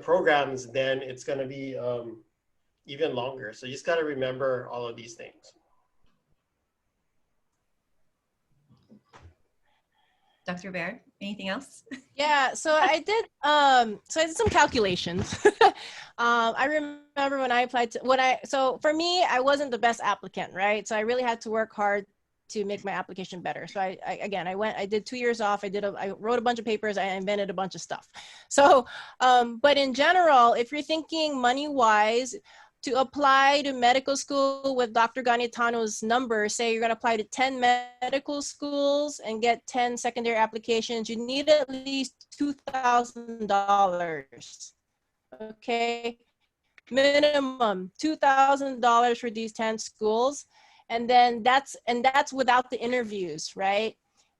programs, then it's going to be even longer. So you just got to remember all of these things. Dr. Bear, anything else? Yeah, so I did some calculations. I remember when I applied so for me, I wasn't the best applicant, right? So I really had to work hard to make my application better. So I did 2 years off. I wrote a bunch of papers. I invented a bunch of stuff. So, but in general, if you're thinking money-wise, to apply to medical school with Dr. Ganitano's number, say you're going to apply to 10 medical schools and get 10 secondary applications, you need at least $2,000. Okay, minimum $2,000 for these 10 schools. And then that's without the interviews, right?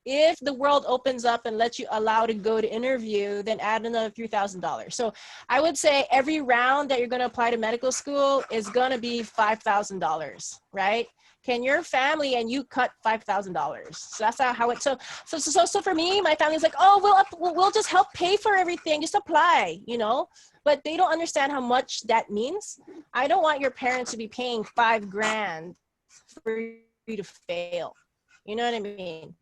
If the world opens up and lets you allow to go to interview, then add another $3,000. So I would say every round that you're going to apply to medical school is going to be $5,000, right? Can your family and you cut $5,000? So that's how it. So for me, my family's like, oh, we'll just help pay for everything. Just apply, you know. But they don't understand how much that means. I don't want your parents to be paying $5,000 for you to fail. You know what I mean?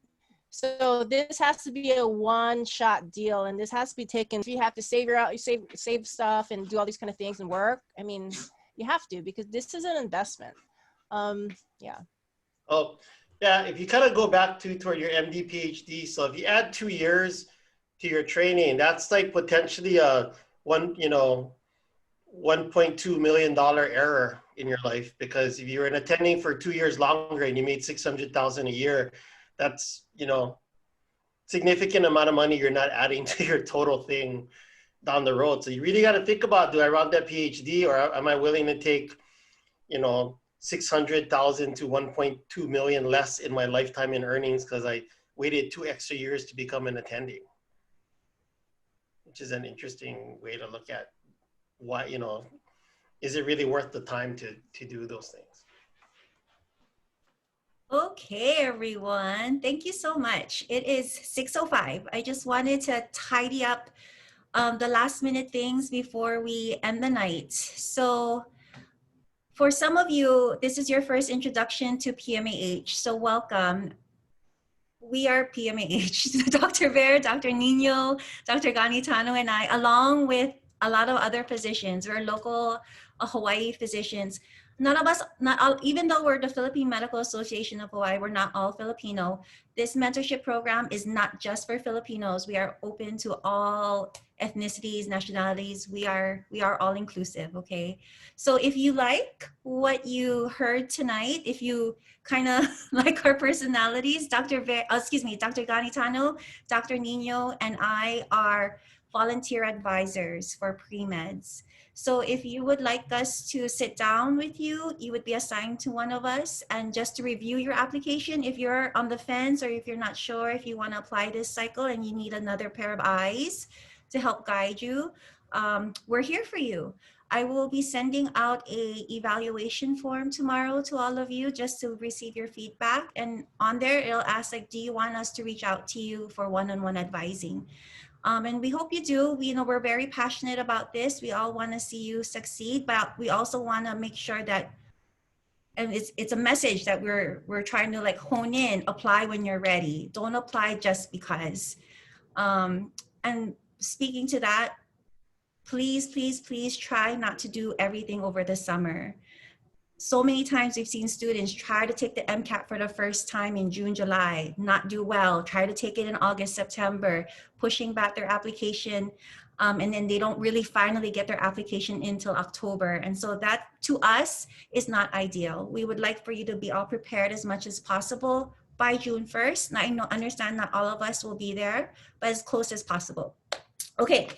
So this has to be a one-shot deal, and this has to be taken. If you have to save stuff and do all these kind of things and work, I mean, you have to, because this is an investment. Yeah. Oh, yeah. If you kind of go back toward your MD PhD, so if you add 2 years to your training, that's like potentially a $1.2 million error in your life, because if you're attending for 2 years longer and you made $600,000 a year, that's, you know, significant amount of money you're not adding to your total thing down the road. So you really got to think about, do I round that PhD, or am I willing to take, you know, 600,000 to 1.2 million less in my lifetime in earnings because I waited 2 extra years to become an attending, which is an interesting way to look at why, you know, is it really worth the time to do those things? Okay, everyone. Thank you so much. It is 6:05. I just wanted to tidy up the last minute things before we end the night. So for some of you, this is your first introduction to PMAH. So welcome. We are PMAH, Dr. Bear, Dr. Nino, Dr. Ganitano, and I, along with a lot of other physicians. We're local Hawaii physicians. none of us, not all, even though we're the Philippine Medical Association of Hawaii, we're not all Filipino. This mentorship program is not just for Filipinos. We are open to all ethnicities, nationalities. We are all inclusive, okay? So if you like what you heard tonight, if you kind of like our personalities, Dr. Ganitano, Dr. Nino, and I are volunteer advisors for pre-meds. So if you would like us to sit down with you, you would be assigned to one of us, and just to review your application. If you're on the fence or if you're not sure if you want to apply this cycle and you need another pair of eyes to help guide you, we're here for you. I will be sending out a evaluation form tomorrow to all of you just to receive your feedback. And on there, it'll ask like, do you want us to reach out to you for one-on-one advising? And we hope you do. We're very passionate about this. We all want to see you succeed, but we also want to make sure that, and it's a message that we're trying to like hone in, apply when you're ready. Don't apply just because. And speaking to that, please, please, please try not to do everything over the summer. So many times we've seen students try to take the MCAT for the first time in June, July, not do well, try to take it in August, September, pushing back their application, and then they don't really finally get their application until October. And so that, to us, is not ideal. We would like for you to be all prepared as much as possible by June 1st. And I understand not all of us will be there, but as close as possible. Okay.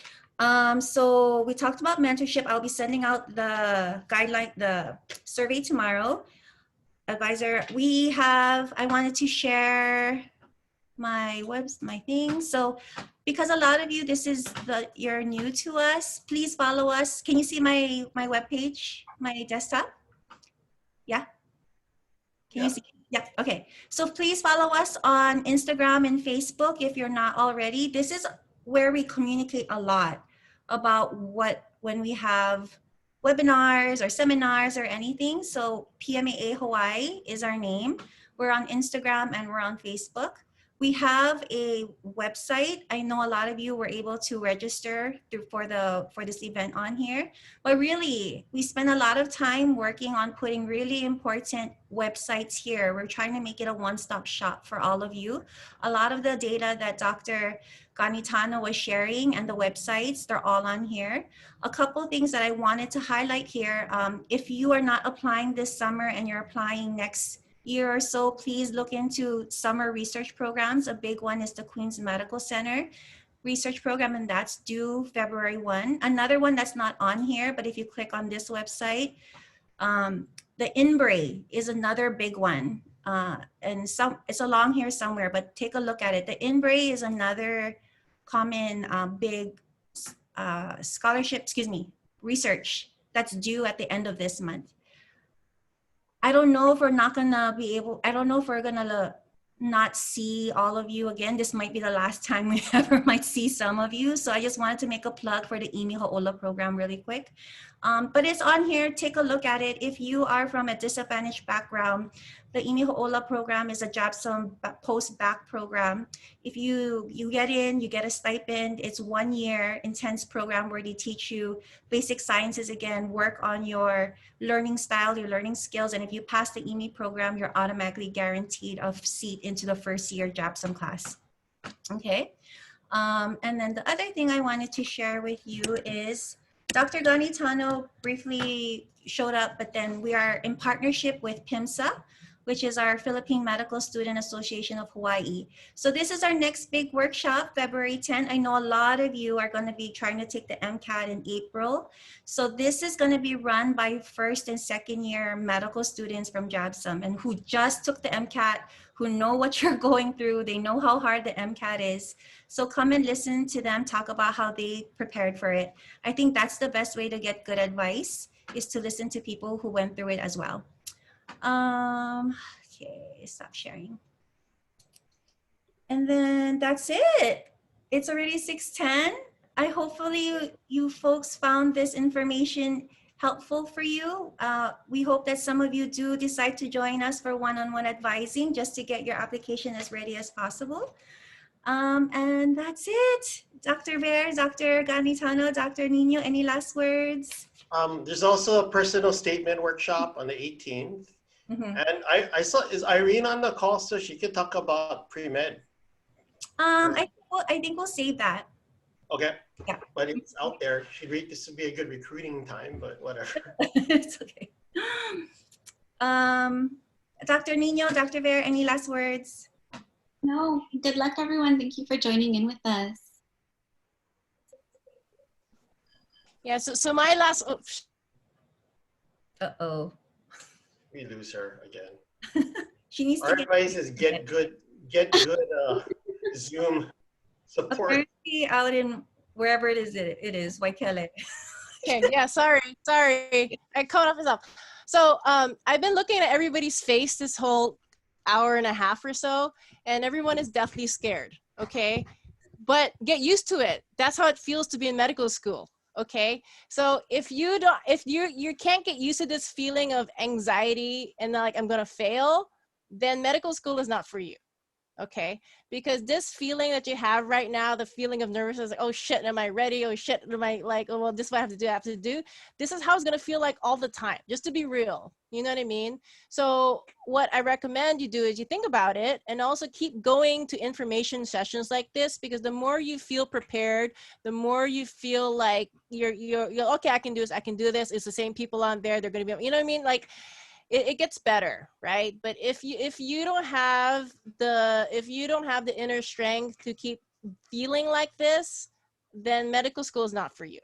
So we talked about mentorship. I'll be sending out the guideline, the survey tomorrow. Advisor, I wanted to share my thing. So because a lot of you, you're new to us, please follow us. Can you see my webpage, my desktop? Yeah. Can you see? Yeah, okay. So please follow us on Instagram and Facebook if you're not already. This is where we communicate a lot about when we have webinars or seminars or anything. So PMAH Hawaii is our name. We're on Instagram and we're on Facebook. We have a website. I know a lot of you were able to register for this event on here, but really we spend a lot of time working on putting really important websites here. We're trying to make it a one-stop shop for all of you. A lot of the data that Dr. Ganitano was sharing and the websites, they're all on here. A couple things that I wanted to highlight here. If you are not applying this summer and you're applying next year or so, please look into summer research programs. A big one is the Queen's Medical Center research program, and that's due February 1. Another one that's not on here, but if you click on this website, the INBRE is another big one. And it's along here somewhere, but take a look at it. The INBRE is another common big research that's due at the end of this month. I don't know if we're not gonna be able, I don't know if we're gonna not see all of you again. This might be the last time we ever might see some of you. So I just wanted to make a plug for the Imi Ha'ola program really quick. But it's on here, take a look at it. If you are from a disadvantaged background, the Imi Ha'ola program is a JABSOM post-bac program. If you get in, you get a stipend. It's 1 year intense program where they teach you basic sciences again, work on your learning style, your learning skills. And if you pass the Imi program, you're automatically guaranteed a seat into the first year JABSOM class. Okay. And then the other thing I wanted to share with you is Dr. Ganitano briefly showed up, but then we are in partnership with PIMSA, which is our Philippine Medical Student Association of Hawaii. So this is our next big workshop, February 10. I know a lot of you are going to be trying to take the MCAT in April. So this is going to be run by first and second year medical students from JABSOM and who just took the MCAT, who know what you're going through. They know how hard the MCAT is. So come and listen to them talk about how they prepared for it. I think that's the best way to get good advice, is to listen to people who went through it as well. Okay, stop sharing. And then that's it. It's already 6:10. Hopefully you folks found this information helpful for you. We hope that some of you do decide to join us for one-on-one advising just to get your application as ready as possible. And that's it. Dr. Bear, Dr. Ganitano, Dr. Nino, any last words? There's also a personal statement workshop on the 18th. Mm-hmm. And I saw, is Irene on the call so she could talk about pre-med? I think we'll save that. Okay. Yeah. But it's out there. This would be a good recruiting time, but whatever. It's okay. Dr. Nino, Dr. Bear, any last words? No, good luck everyone. Thank you for joining in with us. Yeah, so my last, oh, Uh-oh. We lose her again. She needs Our to get advice is get good Zoom support. apparently out in wherever it is, Waikele. okay, yeah, sorry. I caught off myself. So I've been looking at everybody's face this whole hour and a half or so, and everyone is deathly scared, okay? But get used to it. That's how it feels to be in medical school, okay? So if you can't get used to this feeling of anxiety and like I'm gonna fail, then medical school is not for you. Okay, because this feeling that you have right now, the feeling of nervousness, like, oh shit, am I ready? Oh shit, am I like, oh well, this is what I have to do. This is how it's gonna feel like all the time, just to be real. You know what I mean? So what I recommend you do is you think about it and also keep going to information sessions like this, because the more you feel prepared, the more you feel like you're okay, I can do this, I can do this. It's the same people on there, they're gonna be, you know what I mean? Like, it gets better, right? But if you don't have the inner strength to keep feeling like this, then medical school is not for you.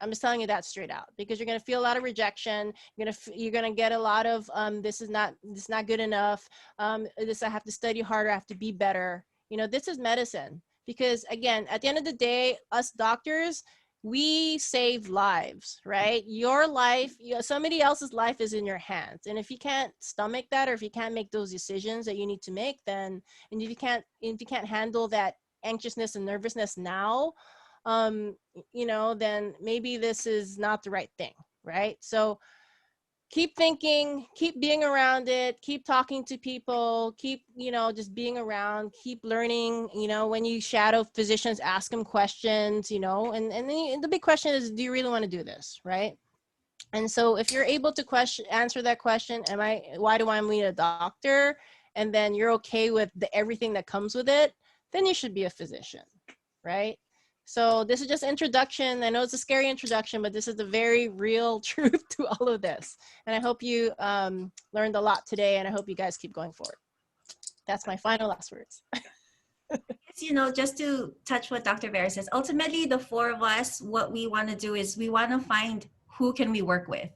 I'm just telling you that straight out, because you're going to feel a lot of rejection. You're going to get a lot of this is not good enough. This, I have to study harder. I have to be better. You know, this is medicine, because again, at the end of the day, us doctors, we save lives, right? Your life, somebody else's life is in your hands. And if you can't stomach that, or if you can't make those decisions that you need to make, then, and if you can't handle that anxiousness and nervousness now, you know, then maybe this is not the right thing, right? So keep thinking, keep being around it, keep talking to people, keep, you know, just being around, keep learning. You know, when you shadow physicians, ask them questions, you know, and then the big question is, do you really want to do this, right? And so if you're able to answer that question, why do I need a doctor? And then you're okay with everything that comes with it, then you should be a physician, right? So this is just introduction. I know it's a scary introduction, but this is the very real truth to all of this. And I hope you learned a lot today, and I hope you guys keep going forward. That's my final last words. You know, just to touch what Dr. Vera says, ultimately the four of us, what we want to do is we want to find who can we work with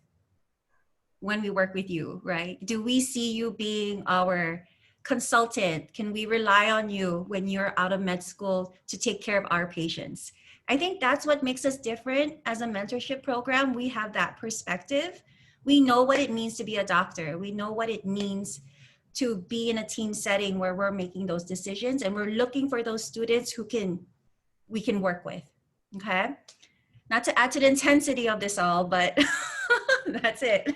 when we work with you, right? Do we see you being our consultant? Can we rely on you when you're out of med school to take care of our patients? I think that's what makes us different as a mentorship program. We have that perspective. We know what it means to be a doctor. We know what it means to be in a team setting where we're making those decisions, and we're looking for those students who we can work with. Okay, not to add to the intensity of this all, but that's it.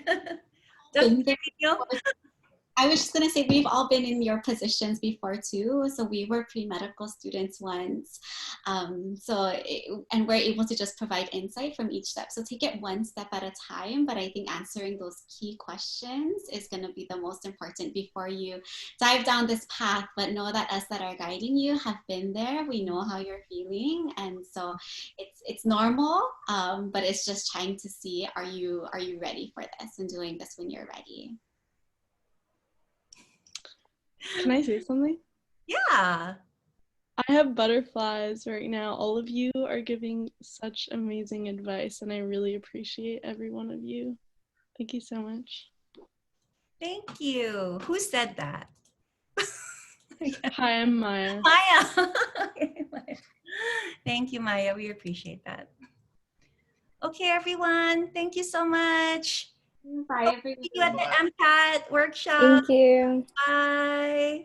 I was just going to say, we've all been in your positions before too. So we were pre-medical students once. And we're able to just provide insight from each step. So take it one step at a time. But I think answering those key questions is going to be the most important before you dive down this path. But know that us that are guiding you have been there. We know how you're feeling. And so it's normal, but it's just trying to see, are you ready for this, and doing this when you're ready. Can I say something? Yeah. I have butterflies right now. All of you are giving such amazing advice, and I really appreciate every one of you. Thank you so much. Thank you. Who said that? Hi, I'm Maya. Maya. Thank you, Maya. We appreciate that. Okay, everyone. Thank you so much. Bye, everyone. See you at the MCAT workshop. Thank you. Bye.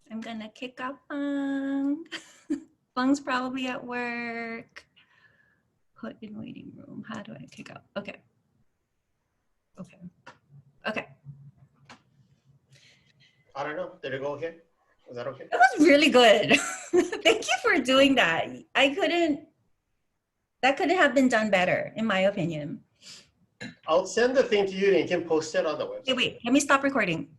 I'm gonna kick off. Fung's probably at work. Put in waiting room. How do I kick out? Okay. Okay. Okay. I don't know. Did it go okay? Was that okay? That was really good. Thank you for doing that. That couldn't have been done better, in my opinion. I'll send the thing to you and you can post it on the website. Wait, let me stop recording.